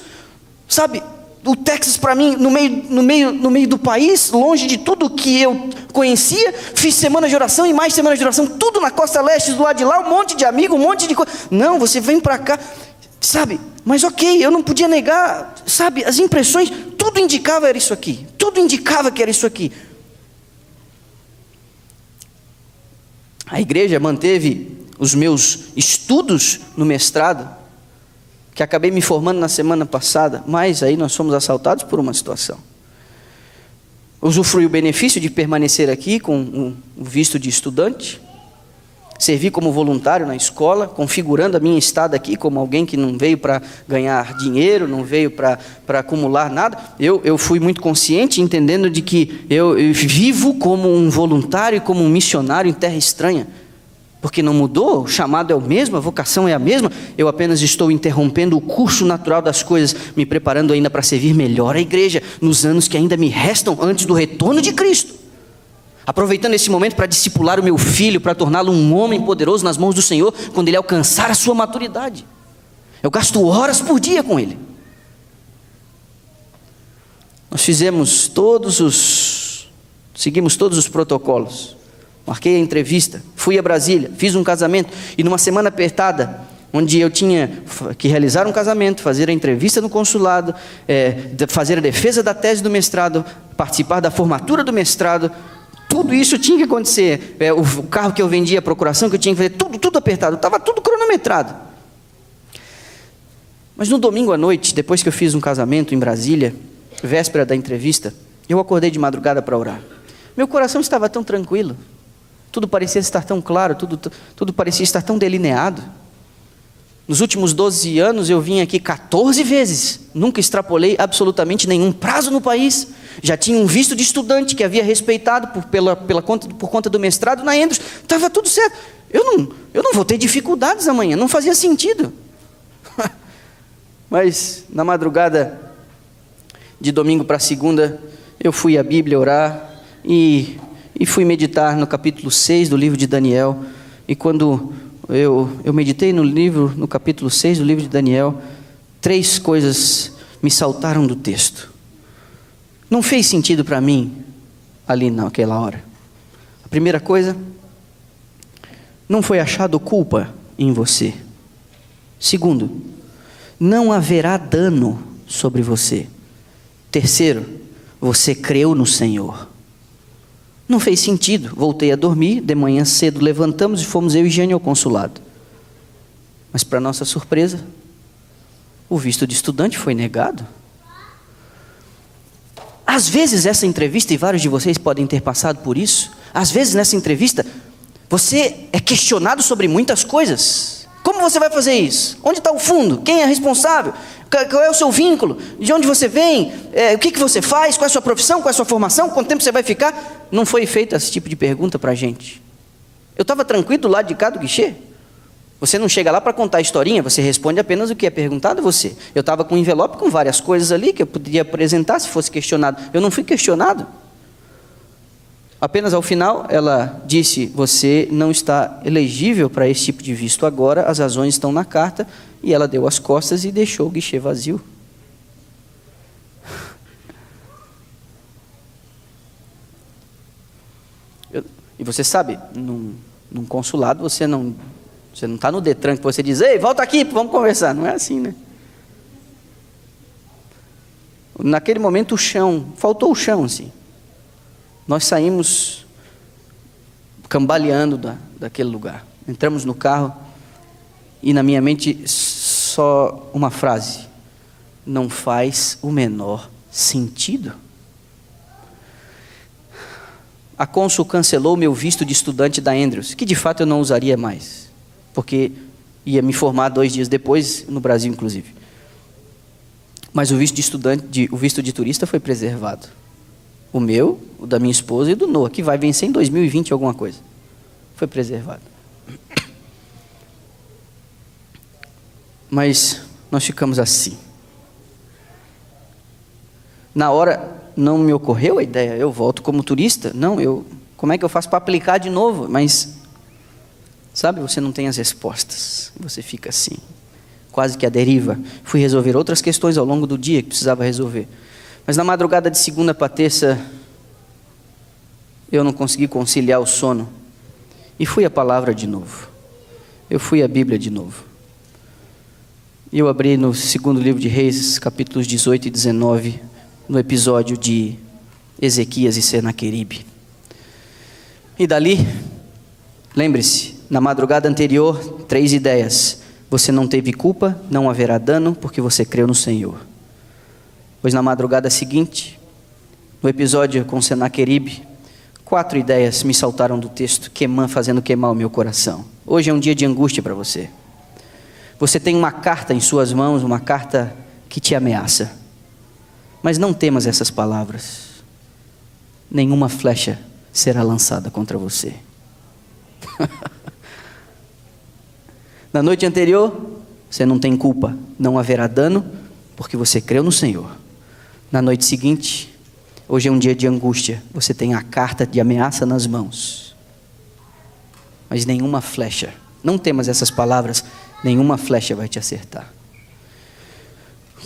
sabe? O Texas para mim, no meio do país, longe de tudo que eu conhecia, fiz semana de oração e mais semana de oração, tudo na costa leste, do lado de lá, um monte de amigo, um monte de coisa. Não, você vem para cá, sabe? Mas ok, eu não podia negar, sabe? As impressões, tudo indicava era isso aqui, tudo indicava que era isso aqui. A igreja manteve os meus estudos no mestrado, que acabei me formando na semana passada, mas aí nós fomos assaltados por uma situação. Usufrui o benefício de permanecer aqui com o visto de estudante, servi como voluntário na escola, configurando a minha estada aqui como alguém que não veio para ganhar dinheiro, não veio para acumular nada. Eu fui muito consciente, entendendo de que eu vivo como um voluntário, como um missionário em terra estranha. Porque não mudou, o chamado é o mesmo, a vocação é a mesma, eu apenas estou interrompendo o curso natural das coisas, me preparando ainda para servir melhor a igreja, nos anos que ainda me restam antes do retorno de Cristo. Aproveitando esse momento para discipular o meu filho, para torná-lo um homem poderoso nas mãos do Senhor, quando ele alcançar a sua maturidade. Eu gasto horas por dia com ele. Nós seguimos todos os protocolos. Marquei a entrevista, fui a Brasília, fiz um casamento, e numa semana apertada, onde eu tinha que realizar um casamento, fazer a entrevista no consulado, fazer a defesa da tese do mestrado, participar da formatura do mestrado, tudo isso tinha que acontecer. O carro que eu vendia, a procuração que eu tinha que fazer, tudo apertado, estava tudo cronometrado. Mas no domingo à noite, depois que eu fiz um casamento em Brasília, véspera da entrevista, eu acordei de madrugada para orar. Meu coração estava tão tranquilo. Tudo parecia estar tão claro, tudo parecia estar tão delineado. Nos últimos 12 anos eu vim aqui 14 vezes, nunca extrapolei absolutamente nenhum prazo no país. Já tinha um visto de estudante que havia respeitado por conta do mestrado na Andrews. Estava tudo certo. Eu não vou ter dificuldades amanhã, não fazia sentido. Mas na madrugada de domingo para segunda, eu fui à Bíblia orar e fui meditar no capítulo 6 do livro de Daniel. E quando eu meditei no capítulo 6 do livro de Daniel, 3 coisas me saltaram do texto. Não fez sentido para mim ali naquela hora. A primeira coisa, não foi achado culpa em você. Segundo, não haverá dano sobre você. Terceiro, você creu no Senhor. Não fez sentido, voltei a dormir, de manhã cedo levantamos e fomos eu e Jane ao consulado. Mas para nossa surpresa, o visto de estudante foi negado. Às vezes essa entrevista, e vários de vocês podem ter passado por isso, às vezes nessa entrevista, você é questionado sobre muitas coisas. Como você vai fazer isso? Onde está o fundo? Quem é responsável? Qual é o seu vínculo? De onde você vem? O que você faz? Qual é a sua profissão? Qual é a sua formação? Quanto tempo você vai ficar? Não foi feito esse tipo de pergunta para a gente. Eu estava tranquilo do lado de cá do guichê. Você não chega lá para contar a historinha, você responde apenas o que é perguntado a você. Eu estava com um envelope com várias coisas ali que eu poderia apresentar se fosse questionado. Eu não fui questionado. Apenas ao final ela disse, você não está elegível para esse tipo de visto agora, as razões estão na carta, e ela deu as costas e deixou o guichê vazio. E você sabe, num consulado você não está no Detran que você diz, ei, volta aqui, vamos conversar. Não é assim, né? Naquele momento faltou o chão, assim. Nós saímos cambaleando daquele lugar. Entramos no carro e na minha mente só uma frase: não faz o menor sentido. A cônsul cancelou meu visto de estudante da Andrews, que de fato eu não usaria mais, porque ia me formar 2 dias depois, no Brasil inclusive. Mas o visto de estudante, o visto de turista foi preservado. O meu, o da minha esposa e do Noah, que vai vencer em 2020 alguma coisa. Foi preservado. Mas nós ficamos assim. Na hora não me ocorreu a ideia, eu volto como turista? Não, como é que eu faço para aplicar de novo? Mas, sabe, você não tem as respostas. Você fica assim, quase que à deriva. Fui resolver outras questões ao longo do dia que precisava resolver. Mas na madrugada de segunda para terça, eu não consegui conciliar o sono. E fui à palavra de novo. Eu fui à Bíblia de novo. E eu abri no 2º livro de Reis, capítulos 18 e 19, no episódio de Ezequias e Senaqueribe. E dali, lembre-se, na madrugada anterior, 3 ideias. Você não teve culpa, não haverá dano, porque você creu no Senhor. Pois na madrugada seguinte, no episódio com Senaqueribe, 4 ideias me saltaram do texto, fazendo queimar o meu coração. Hoje é um dia de angústia para você. Você tem uma carta em suas mãos, uma carta que te ameaça. Mas não temas essas palavras. Nenhuma flecha será lançada contra você. Na noite anterior, você não tem culpa, não haverá dano, porque você creu no Senhor. Na noite seguinte, hoje é um dia de angústia, você tem a carta de ameaça nas mãos. Mas nenhuma flecha, não temas essas palavras, nenhuma flecha vai te acertar.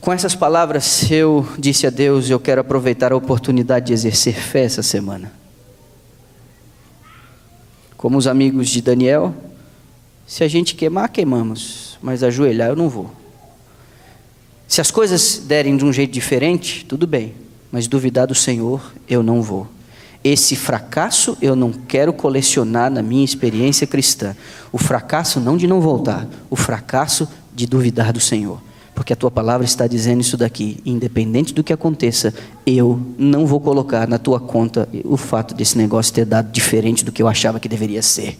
Com essas palavras, eu disse a Deus: eu quero aproveitar a oportunidade de exercer fé essa semana. Como os amigos de Daniel, se a gente queimar, queimamos, mas ajoelhar eu não vou. Se as coisas derem de um jeito diferente, tudo bem, mas duvidar do Senhor, eu não vou. Esse fracasso eu não quero colecionar na minha experiência cristã. O fracasso não de não voltar, o fracasso de duvidar do Senhor. Porque a tua palavra está dizendo isso daqui: independente do que aconteça, eu não vou colocar na tua conta o fato desse negócio ter dado diferente do que eu achava que deveria ser.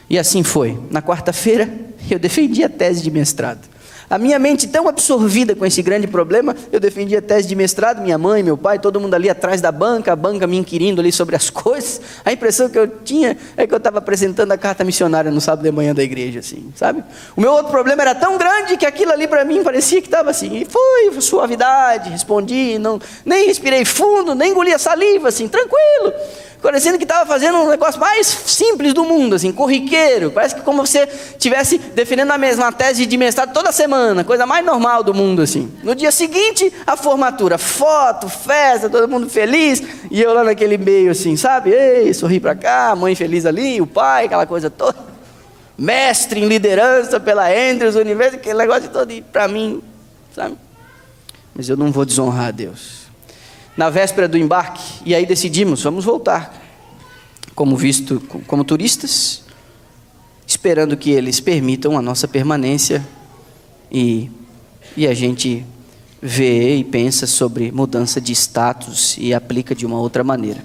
E assim foi. Na quarta-feira, eu defendi a tese de mestrado. A minha mente tão absorvida com esse grande problema, eu defendi a tese de mestrado, minha mãe, meu pai, todo mundo ali atrás da banca, a banca me inquirindo ali sobre as coisas. A impressão que eu tinha é que eu estava apresentando a carta missionária no sábado de manhã da igreja, assim, sabe? O meu outro problema era tão grande que aquilo ali para mim parecia que estava assim. E foi suavidade, respondi, nem respirei fundo, nem engoli a saliva, assim, tranquilo. Parecendo que estava fazendo um negócio mais simples do mundo, assim, corriqueiro. Parece que como você estivesse defendendo a mesma tese de mestrado toda semana, coisa mais normal do mundo, assim. No dia seguinte, a formatura, foto, festa, todo mundo feliz, e eu lá naquele meio, assim, sabe? Ei, sorri para cá, mãe feliz ali, o pai, aquela coisa toda. Mestre em liderança pela Andrews University, aquele negócio todo para mim, sabe? Mas eu não vou desonrar a Deus. Na véspera do embarque, e aí decidimos, vamos voltar, como turistas, esperando que eles permitam a nossa permanência, e a gente vê e pensa sobre mudança de status e aplica de uma outra maneira.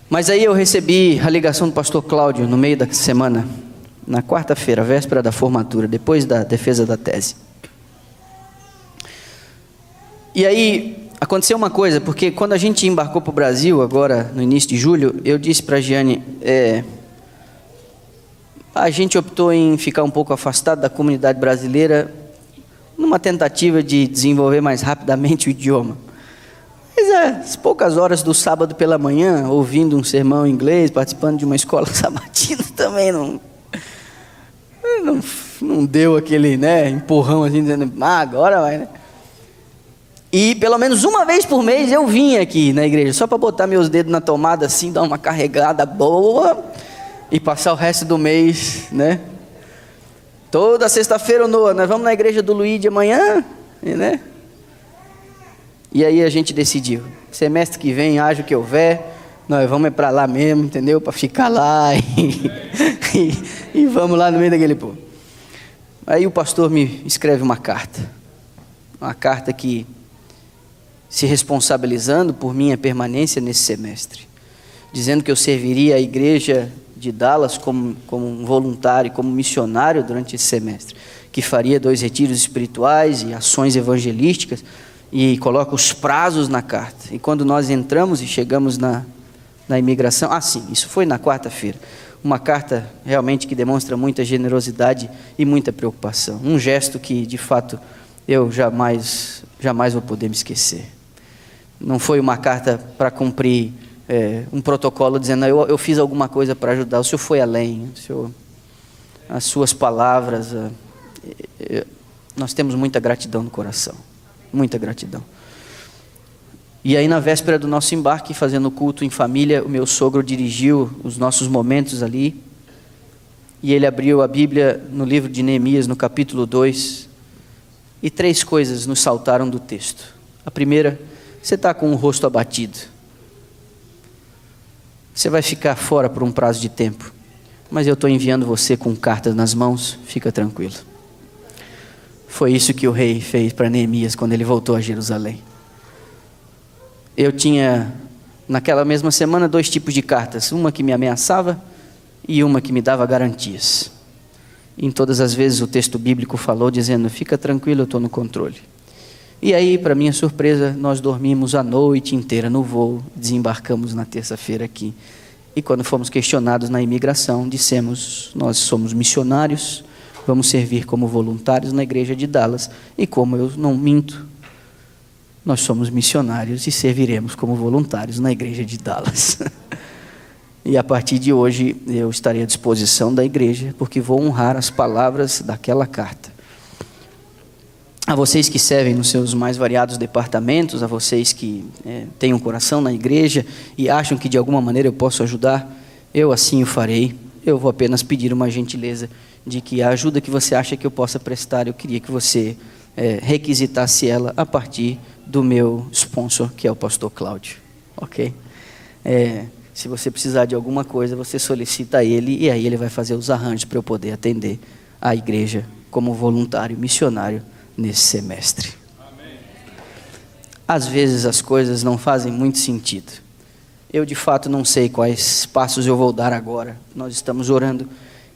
Mas aí eu recebi a ligação do pastor Cláudio no meio da semana, na quarta-feira, véspera da formatura, depois da defesa da tese. E aí aconteceu uma coisa, porque quando a gente embarcou para o Brasil, agora no início de julho, eu disse para a Giane, a gente optou em ficar um pouco afastado da comunidade brasileira, numa tentativa de desenvolver mais rapidamente o idioma. Mas as poucas horas do sábado pela manhã, ouvindo um sermão em inglês, participando de uma escola sabatina, também não deu aquele, né, empurrão assim, dizendo, agora vai, né? E pelo menos uma vez por mês eu vim aqui na igreja, só para botar meus dedos na tomada assim, dar uma carregada boa e passar o resto do mês, né? Toda sexta-feira, Noah, nós vamos na igreja do Luigi amanhã, né? E aí a gente decidiu, semestre que vem, haja o que houver, nós vamos para lá mesmo, entendeu? Para ficar lá e vamos lá no meio daquele povo. Aí o pastor me escreve uma carta que se responsabilizando por minha permanência nesse semestre, dizendo que eu serviria a igreja de Dallas como um voluntário, como missionário durante esse semestre, que faria 2 retiros espirituais e ações evangelísticas, e coloca os prazos na carta. E quando nós entramos e chegamos na imigração, sim, isso foi na quarta-feira, uma carta realmente que demonstra muita generosidade e muita preocupação, um gesto que de fato eu jamais vou poder me esquecer. Não foi uma carta para cumprir um protocolo dizendo, eu fiz alguma coisa para ajudar, o senhor foi além, as suas palavras, nós temos muita gratidão no coração, muita gratidão. E aí na véspera do nosso embarque, fazendo culto em família, o meu sogro dirigiu os nossos momentos ali, e ele abriu a Bíblia no livro de Neemias, no capítulo 2, e 3 coisas nos saltaram do texto. A primeira, você está com o rosto abatido, você vai ficar fora por um prazo de tempo, mas eu estou enviando você com cartas nas mãos, fica tranquilo. Foi isso que o rei fez para Neemias quando ele voltou a Jerusalém. Eu tinha, naquela mesma semana, 2 tipos de cartas, uma que me ameaçava e uma que me dava garantias. E em todas as vezes o texto bíblico falou dizendo, fica tranquilo, eu estou no controle. E aí, para minha surpresa, nós dormimos a noite inteira no voo, desembarcamos na terça-feira aqui. E quando fomos questionados na imigração, dissemos, nós somos missionários, vamos servir como voluntários na igreja de Dallas. E como eu não minto, nós somos missionários e serviremos como voluntários na igreja de Dallas. E a partir de hoje eu estarei à disposição da igreja, porque vou honrar as palavras daquela carta. A vocês que servem nos seus mais variados departamentos, a vocês que têm um coração na igreja e acham que de alguma maneira eu posso ajudar, eu assim o farei. Eu vou apenas pedir uma gentileza de que a ajuda que você acha que eu possa prestar, eu queria que você requisitasse ela a partir do meu sponsor, que é o pastor Cláudio, ok? Se você precisar de alguma coisa, você solicita a ele e aí ele vai fazer os arranjos para eu poder atender a igreja como voluntário missionário nesse semestre. Amém. Às vezes as coisas não fazem muito sentido. Eu de fato não sei quais passos eu vou dar agora. Nós estamos orando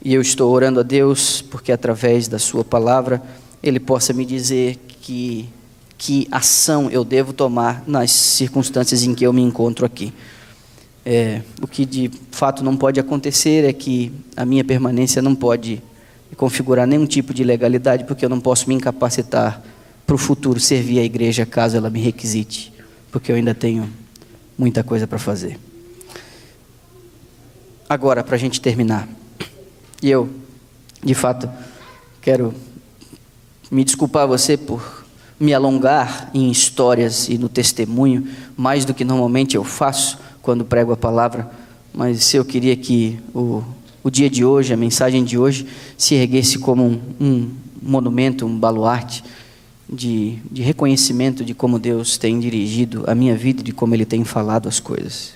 e eu estou orando a Deus porque através da sua palavra Ele possa me dizer que ação eu devo tomar nas circunstâncias em que eu me encontro aqui. O que de fato não pode acontecer é que a minha permanência não pode configurar nenhum tipo de legalidade, porque eu não posso me incapacitar para o futuro servir a igreja caso ela me requisite, porque eu ainda tenho muita coisa para fazer. Agora, para a gente terminar, e eu, de fato, quero me desculpar a você por me alongar em histórias e no testemunho, mais do que normalmente eu faço quando prego a palavra, mas eu queria que o dia de hoje, a mensagem de hoje, se erguesse como um monumento, um baluarte de reconhecimento de como Deus tem dirigido a minha vida e de como Ele tem falado as coisas.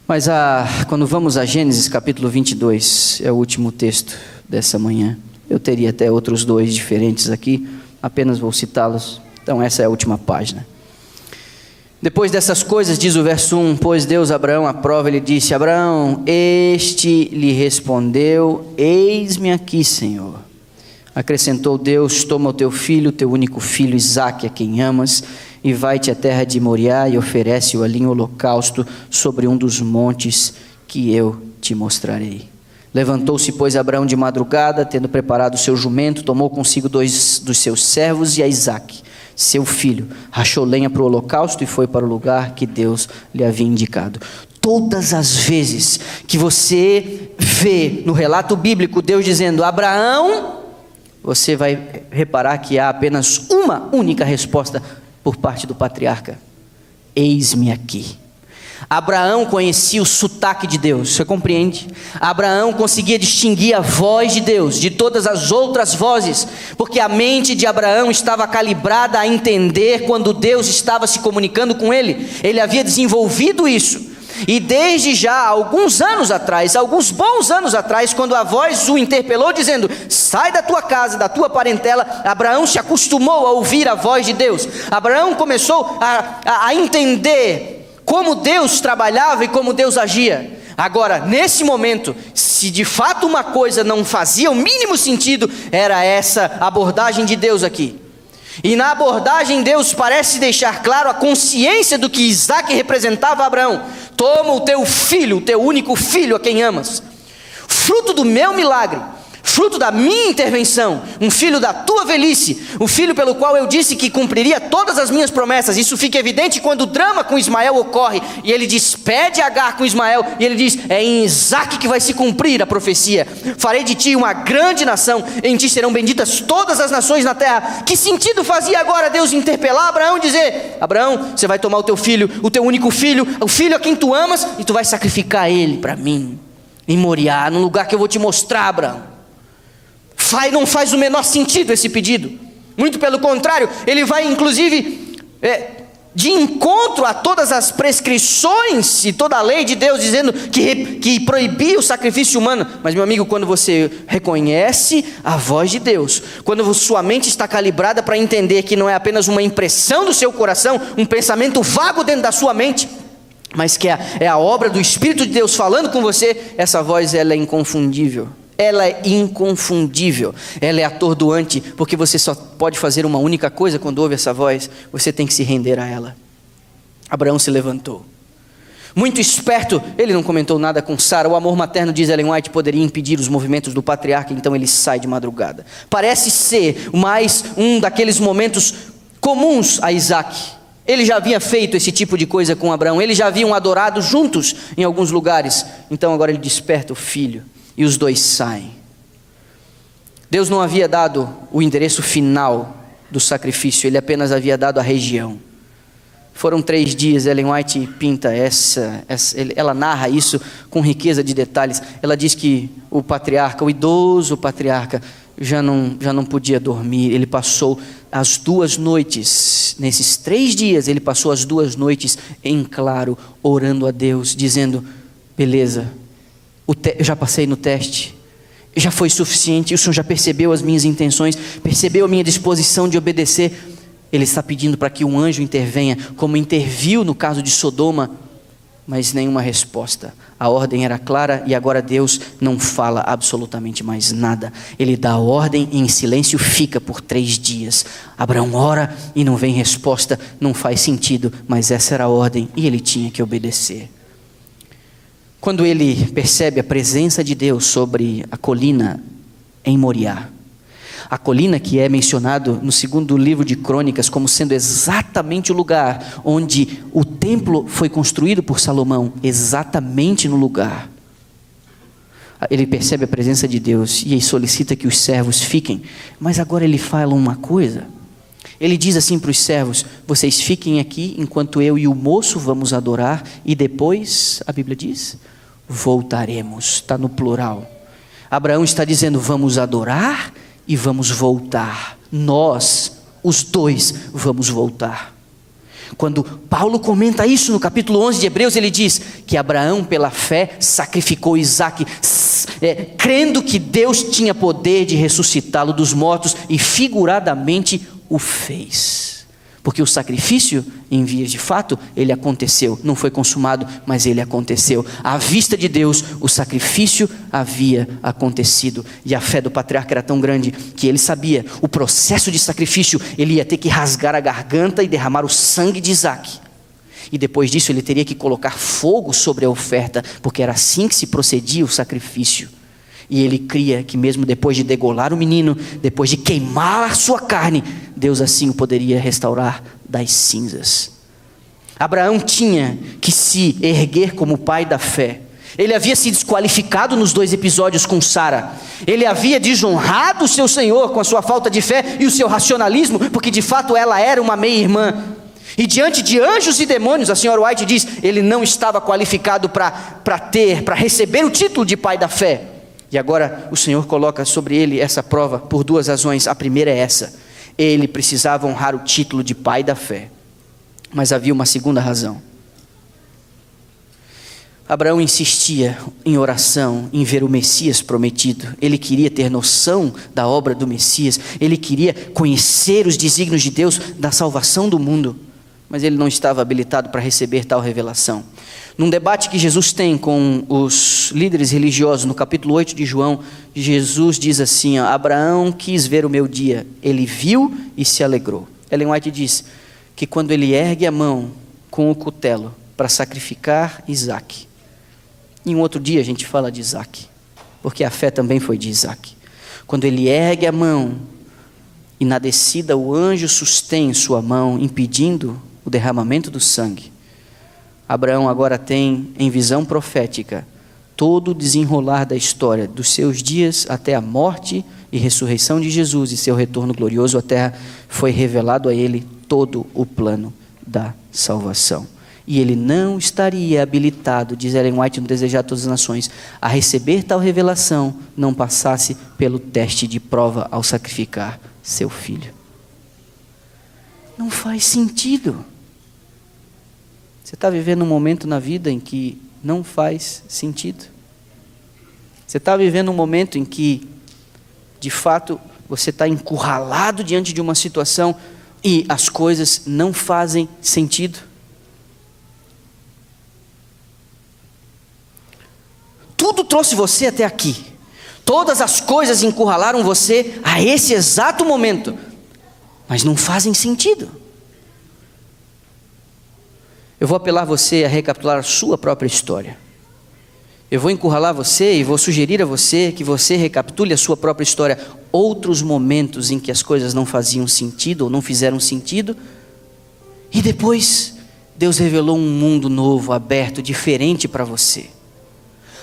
Mas quando vamos a Gênesis capítulo 22, é o último texto dessa manhã. Eu teria até outros 2 diferentes aqui, apenas vou citá-los. Então essa é a última página. Depois dessas coisas, diz o verso 1, pôs Deus Abraão à prova, ele disse, Abraão, este lhe respondeu, eis-me aqui, Senhor. Acrescentou Deus, toma o teu filho, teu único filho, Isaque, a quem amas, e vai-te à terra de Moriá e oferece-o ali em holocausto sobre um dos montes que eu te mostrarei. Levantou-se, pois, Abraão de madrugada, tendo preparado o seu jumento, tomou consigo 2 dos seus servos e a Isaque, seu filho, rachou lenha para o holocausto e foi para o lugar que Deus lhe havia indicado. Todas as vezes que você vê no relato bíblico Deus dizendo Abraão, você vai reparar que há apenas uma única resposta por parte do patriarca: eis-me aqui. Abraão conhecia o sotaque de Deus, você compreende? Abraão conseguia distinguir a voz de Deus de todas as outras vozes, porque a mente de Abraão estava calibrada a entender quando Deus estava se comunicando com ele. Ele havia desenvolvido isso, e desde já alguns anos atrás, alguns bons anos atrás, quando a voz o interpelou dizendo: sai da tua casa, da tua parentela, Abraão se acostumou a ouvir a voz de Deus. Abraão começou a entender como Deus trabalhava e como Deus agia. Agora, nesse momento, se de fato uma coisa não fazia o mínimo sentido, era essa abordagem de Deus aqui. E na abordagem, Deus parece deixar claro a consciência do que Isaque representava a Abraão. Toma o teu filho, o teu único filho a quem amas, fruto do meu milagre, fruto da minha intervenção, um filho da tua velhice, o filho pelo qual eu disse que cumpriria todas as minhas promessas. Isso fica evidente quando o drama com Ismael ocorre, e ele despede Agar com Ismael, e ele diz: é em Isaque que vai se cumprir a profecia. Farei de ti uma grande nação, em ti serão benditas todas as nações na terra. Que sentido fazia agora Deus interpelar Abraão e dizer: Abraão, você vai tomar o teu filho, o teu único filho, o filho a quem tu amas, e tu vai sacrificar ele para mim, em Moriá, num lugar que eu vou te mostrar, Abraão. Não faz o menor sentido esse pedido. Muito pelo contrário, ele vai inclusive de encontro a todas as prescrições e toda a lei de Deus, dizendo que proibia o sacrifício humano. Mas, meu amigo, quando você reconhece a voz de Deus, quando sua mente está calibrada para entender que não é apenas uma impressão do seu coração, um pensamento vago dentro da sua mente, mas que é a obra do Espírito de Deus falando com você, essa voz ela é inconfundível. Ela é inconfundível, ela é atordoante, porque você só pode fazer uma única coisa quando ouve essa voz: você tem que se render a ela. Abraão se levantou. Muito esperto, ele não comentou nada com Sara. O amor materno, diz Ellen White, poderia impedir os movimentos do patriarca, então ele sai de madrugada. Parece ser mais um daqueles momentos comuns a Isaque. Ele já havia feito esse tipo de coisa com Abraão, eles já haviam adorado juntos em alguns lugares. Então agora ele desperta o filho. E os dois saem. Deus não havia dado o endereço final do sacrifício, ele apenas havia dado a região. Foram 3 dias, Ellen White pinta ela narra isso com riqueza de detalhes. Ela diz que o patriarca, o idoso patriarca, já não podia dormir. Ele passou as 2 noites, nesses 3 dias, ele passou as 2 noites em claro, orando a Deus, dizendo: beleza, eu já passei no teste, já foi suficiente, o Senhor já percebeu as minhas intenções, percebeu a minha disposição de obedecer. Ele está pedindo para que um anjo intervenha, como interviu no caso de Sodoma, mas nenhuma resposta. A ordem era clara e agora Deus não fala absolutamente mais nada. Ele dá a ordem e em silêncio fica por 3 dias. Abraão ora e não vem resposta, não faz sentido, mas essa era a ordem e ele tinha que obedecer. Quando ele percebe a presença de Deus sobre a colina em Moriá, a colina que é mencionado no 2º livro de Crônicas como sendo exatamente o lugar onde o templo foi construído por Salomão, exatamente no lugar. Ele percebe a presença de Deus e solicita que os servos fiquem, mas agora ele fala uma coisa. Ele diz assim para os servos: vocês fiquem aqui enquanto eu e o moço vamos adorar, e depois, a Bíblia diz, voltaremos. Está no plural. Abraão está dizendo: vamos adorar e vamos voltar. Nós, os dois, vamos voltar. Quando Paulo comenta isso no capítulo 11 de Hebreus, ele diz que Abraão pela fé sacrificou Isaque, crendo que Deus tinha poder de ressuscitá-lo dos mortos, e figuradamente o fez. Porque o sacrifício, em vias de fato, ele aconteceu. Não foi consumado, mas ele aconteceu. À vista de Deus, o sacrifício havia acontecido. E a fé do patriarca era tão grande que ele sabia, o processo de sacrifício, ele ia ter que rasgar a garganta e derramar o sangue de Isaque. E depois disso ele teria que colocar fogo sobre a oferta, porque era assim que se procedia o sacrifício. E ele cria que mesmo depois de degolar o menino, depois de queimar a sua carne, Deus assim o poderia restaurar das cinzas. Abraão tinha que se erguer como pai da fé. Ele havia se desqualificado nos 2 episódios com Sara. Ele havia desonrado o seu Senhor com a sua falta de fé e o seu racionalismo, porque de fato ela era uma meia-irmã. E diante de anjos e demônios, a senhora White diz, ele não estava qualificado para receber o título de pai da fé. E agora o Senhor coloca sobre ele essa prova por duas razões. A primeira é essa: ele precisava honrar o título de pai da fé. Mas havia uma segunda razão. Abraão insistia em oração, em ver o Messias prometido. Ele queria ter noção da obra do Messias. Ele queria conhecer os desígnios de Deus da salvação do mundo. Mas ele não estava habilitado para receber tal revelação. Num debate que Jesus tem com os líderes religiosos, no capítulo 8 de João, Jesus diz assim: Abraão quis ver o meu dia, ele viu e se alegrou. Ellen White diz que quando ele ergue a mão com o cutelo para sacrificar Isaac, em um outro dia a gente fala de Isaac, porque a fé também foi de Isaac. Quando ele ergue a mão e na descida o anjo sustém sua mão, impedindo o derramamento do sangue, Abraão agora tem em visão profética todo o desenrolar da história, dos seus dias até a morte e ressurreição de Jesus e seu retorno glorioso à terra. Foi revelado a ele todo o plano da salvação. E ele não estaria habilitado, diz Ellen White no Desejar Todas as Nações, a receber tal revelação, não passasse pelo teste de prova ao sacrificar seu filho. Não faz sentido. Você está vivendo um momento na vida em que não faz sentido. Você está vivendo um momento em que, de fato, você está encurralado diante de uma situação e as coisas não fazem sentido. Tudo trouxe você até aqui. Todas as coisas encurralaram você a esse exato momento, mas não fazem sentido. Eu vou apelar você a recapitular a sua própria história. Eu vou encurralar você e vou sugerir a você que você recapitule a sua própria história. Outros momentos em que as coisas não faziam sentido ou não fizeram sentido. E depois Deus revelou um mundo novo, aberto, diferente para você.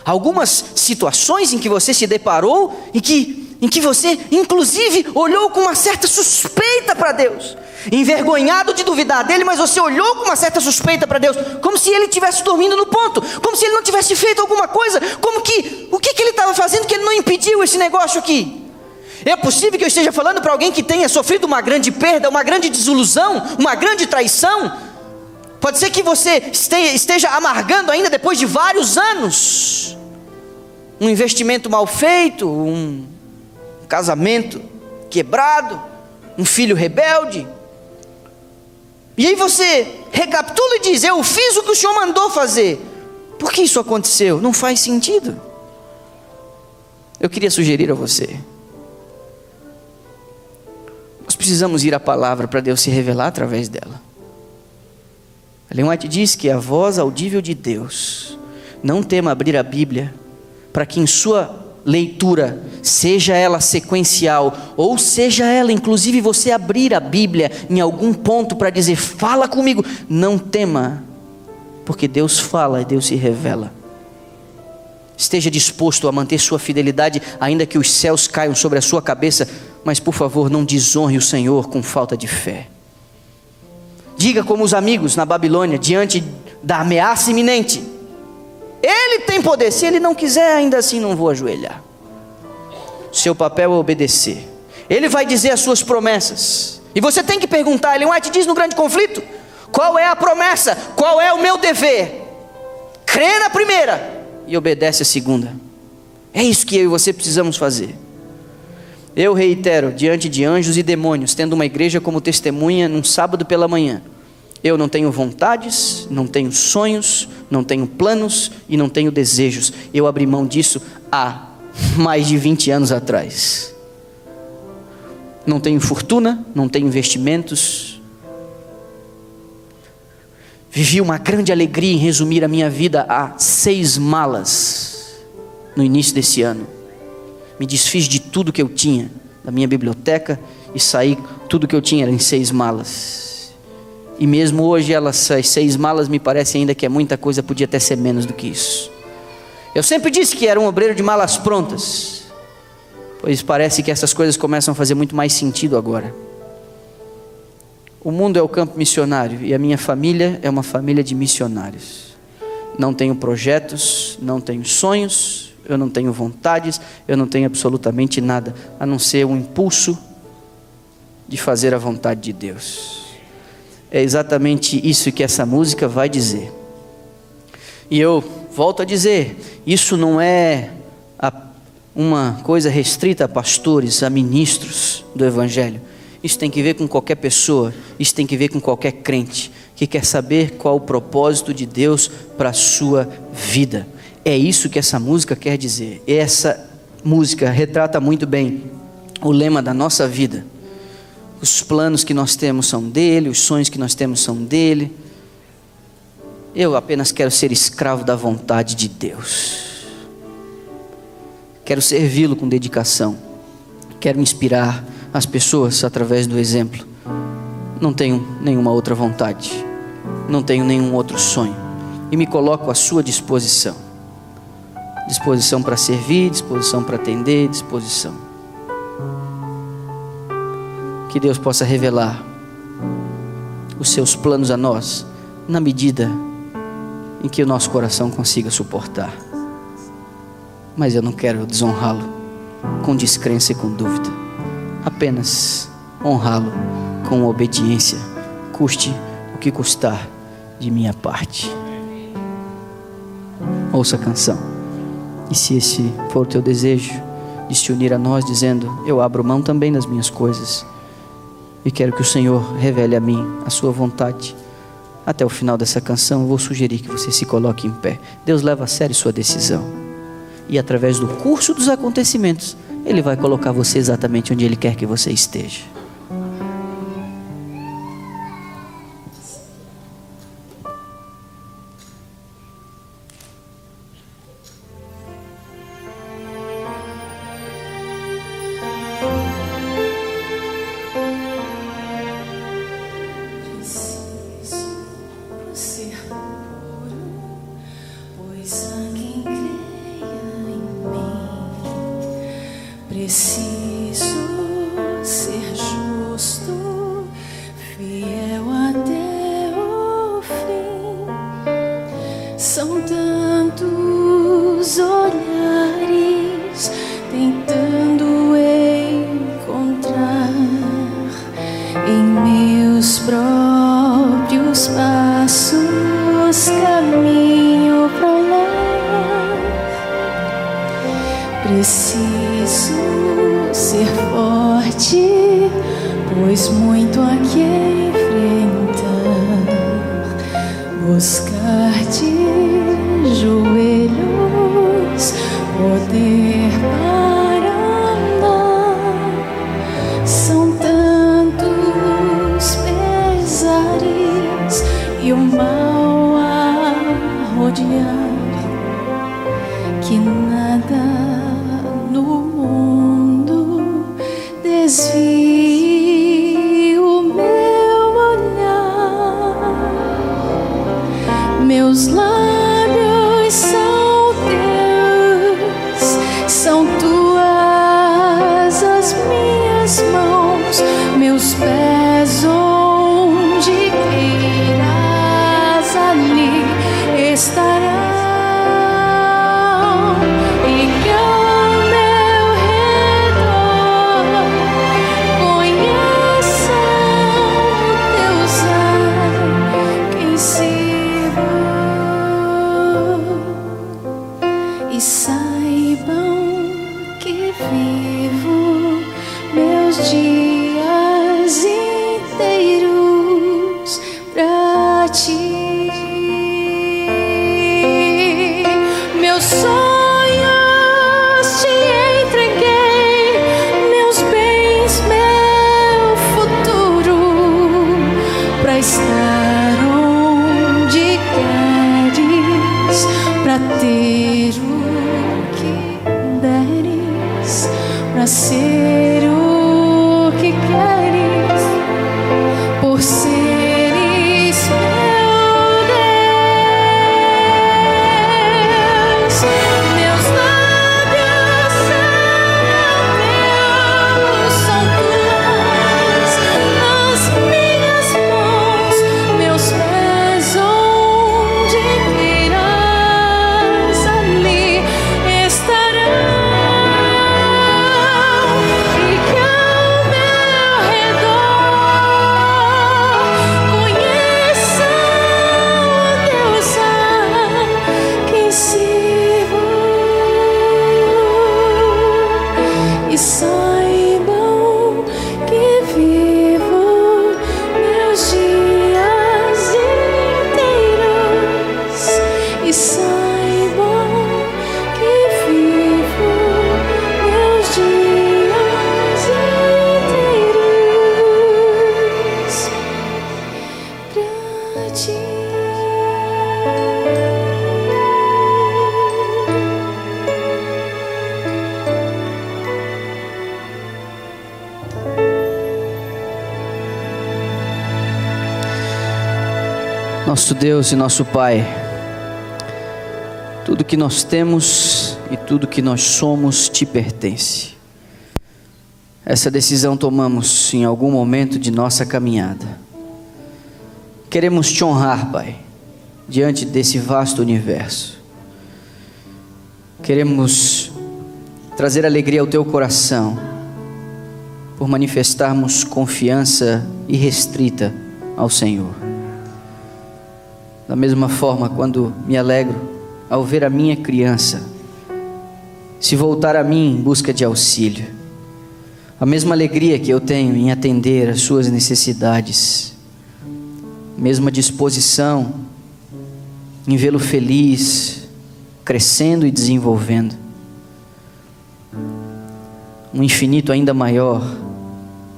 Algumas situações em que você se deparou em que você inclusive olhou com uma certa suspeita para Deus. Envergonhado de duvidar dele, mas você olhou com uma certa suspeita para Deus, como se ele estivesse dormindo no ponto, como se ele não tivesse feito alguma coisa, o que ele estava fazendo que ele não impediu esse negócio aqui? É possível que eu esteja falando para alguém que tenha sofrido uma grande perda, uma grande desilusão, uma grande traição. Pode ser que você esteja amargando ainda depois de vários anos, um investimento mal feito, um casamento quebrado, um filho rebelde. E aí você recapitula e diz: eu fiz o que o Senhor mandou fazer. Por que isso aconteceu? Não faz sentido. Eu queria sugerir a você: nós precisamos ir à palavra para Deus se revelar através dela. Ellen White diz que a voz audível de Deus. Não tema abrir a Bíblia, para que em sua leitura, seja ela sequencial, ou seja ela, inclusive você abrir a Bíblia em algum ponto para dizer: fala comigo. Não tema, porque Deus fala e Deus se revela. Esteja disposto a manter sua fidelidade, ainda que os céus caiam sobre a sua cabeça, mas por favor não desonre o Senhor com falta de fé. Diga como os amigos na Babilônia, diante da ameaça iminente: Ele tem poder, se Ele não quiser, ainda assim não vou ajoelhar. Seu papel é obedecer. Ele vai dizer as suas promessas, e você tem que perguntar. Ellen White diz no Grande Conflito: qual é a promessa? Qual é o meu dever? Crê na primeira e obedece a segunda. É isso que eu e você precisamos fazer. Eu reitero, diante de anjos e demônios, tendo uma igreja como testemunha num sábado pela manhã, eu não tenho vontades, não tenho sonhos, não tenho planos e não tenho desejos. Eu abri mão disso há mais de 20 anos atrás. Não tenho fortuna, não tenho investimentos. Vivi uma grande alegria em resumir a minha vida a 6 malas no início desse ano. Me desfiz de tudo que eu tinha da minha biblioteca e saí, tudo que eu tinha era em 6 malas. E mesmo hoje essas 6 malas me parecem ainda que é muita coisa, podia até ser menos do que isso. Eu sempre disse que era um obreiro de malas prontas, pois parece que essas coisas começam a fazer muito mais sentido agora. O mundo é o campo missionário e a minha família é uma família de missionários. Não tenho projetos, não tenho sonhos, eu não tenho vontades, eu não tenho absolutamente nada, a não ser um impulso de fazer a vontade de Deus. É exatamente isso que essa música vai dizer. E eu volto a dizer, isso não é uma coisa restrita a pastores, a ministros do Evangelho. Isso tem que ver com qualquer pessoa, isso tem que ver com qualquer crente que quer saber qual o propósito de Deus para a sua vida. É isso que essa música quer dizer. Essa música retrata muito bem o lema da nossa vida. Os planos que nós temos são dele, os sonhos que nós temos são dele. Eu apenas quero ser escravo da vontade de Deus. Quero servi-lo com dedicação. Quero inspirar as pessoas através do exemplo. Não tenho nenhuma outra vontade. Não tenho nenhum outro sonho. E me coloco à sua disposição. Disposição para servir, disposição para atender, disposição. Que Deus possa revelar os seus planos a nós, na medida em que o nosso coração consiga suportar. Mas eu não quero desonrá-lo com descrença e com dúvida. Apenas honrá-lo com obediência, custe o que custar de minha parte. Ouça a canção. E se esse for o teu desejo de se unir a nós, dizendo: eu abro mão também das minhas coisas e quero que o Senhor revele a mim a sua vontade. Até o final dessa canção eu vou sugerir que você se coloque em pé. Deus leva a sério sua decisão. E através do curso dos acontecimentos, Ele vai colocar você exatamente onde Ele quer que você esteja. Preciso ser justo, fiel até o fim. São tantos olhares tentando encontrar em meus próprios passos caminho pra lá. Preciso ser forte, pois muito há que enfrentar. Buscar de joelhos poder para andar. São tantos pesares e o mal a rodear que nada no mundo desvie o meu olhar. Meus lábios são teus, são tuas as minhas mãos, meus pés onde queiras ali estarão. Ter o que deres, pra ser o que queres, por seres meu Deus. Meus lábios são teus, são tuas as minhas ti. Nosso Deus e nosso Pai, tudo que nós temos e tudo que nós somos te pertence. Essa decisão tomamos em algum momento de nossa caminhada. Queremos te honrar, Pai, diante desse vasto universo. Queremos trazer alegria ao teu coração, por manifestarmos confiança irrestrita ao Senhor. Da mesma forma, quando me alegro ao ver a minha criança se voltar a mim em busca de auxílio, a mesma alegria que eu tenho em atender às suas necessidades, mesma disposição em vê-lo feliz, crescendo e desenvolvendo, um infinito ainda maior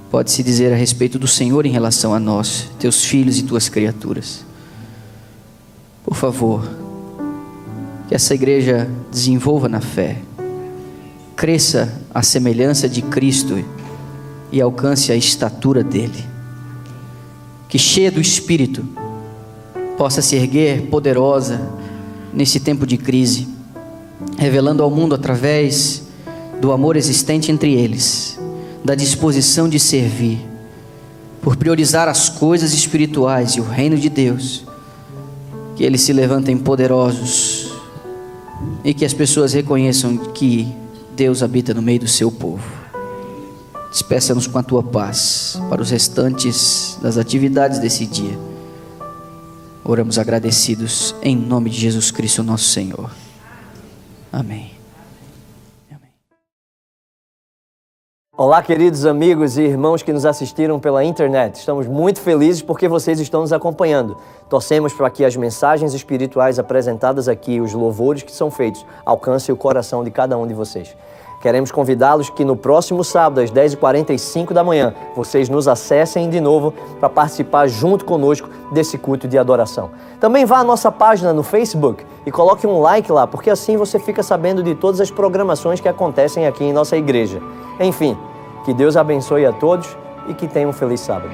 pode-se dizer a respeito do Senhor em relação a nós, teus filhos e tuas criaturas. Por favor, que essa igreja desenvolva na fé, cresça à semelhança de Cristo e alcance a estatura dele. Que cheia do Espírito, possa se erguer poderosa nesse tempo de crise, revelando ao mundo através do amor existente entre eles, da disposição de servir, por priorizar as coisas espirituais e o reino de Deus. Que eles se levantem poderosos e que as pessoas reconheçam que Deus habita no meio do seu povo. Despeça-nos com a tua paz para os restantes das atividades desse dia. Oramos agradecidos em nome de Jesus Cristo, nosso Senhor. Amém. Olá, queridos amigos e irmãos que nos assistiram pela internet. Estamos muito felizes porque vocês estão nos acompanhando. Torcemos para que as mensagens espirituais apresentadas aqui, os louvores que são feitos, alcancem o coração de cada um de vocês. Queremos convidá-los que no próximo sábado, às 10h45 da manhã, vocês nos acessem de novo para participar junto conosco desse culto de adoração. Também vá à nossa página no Facebook e coloque um like lá, porque assim você fica sabendo de todas as programações que acontecem aqui em nossa igreja. Enfim, que Deus abençoe a todos e que tenham um feliz sábado.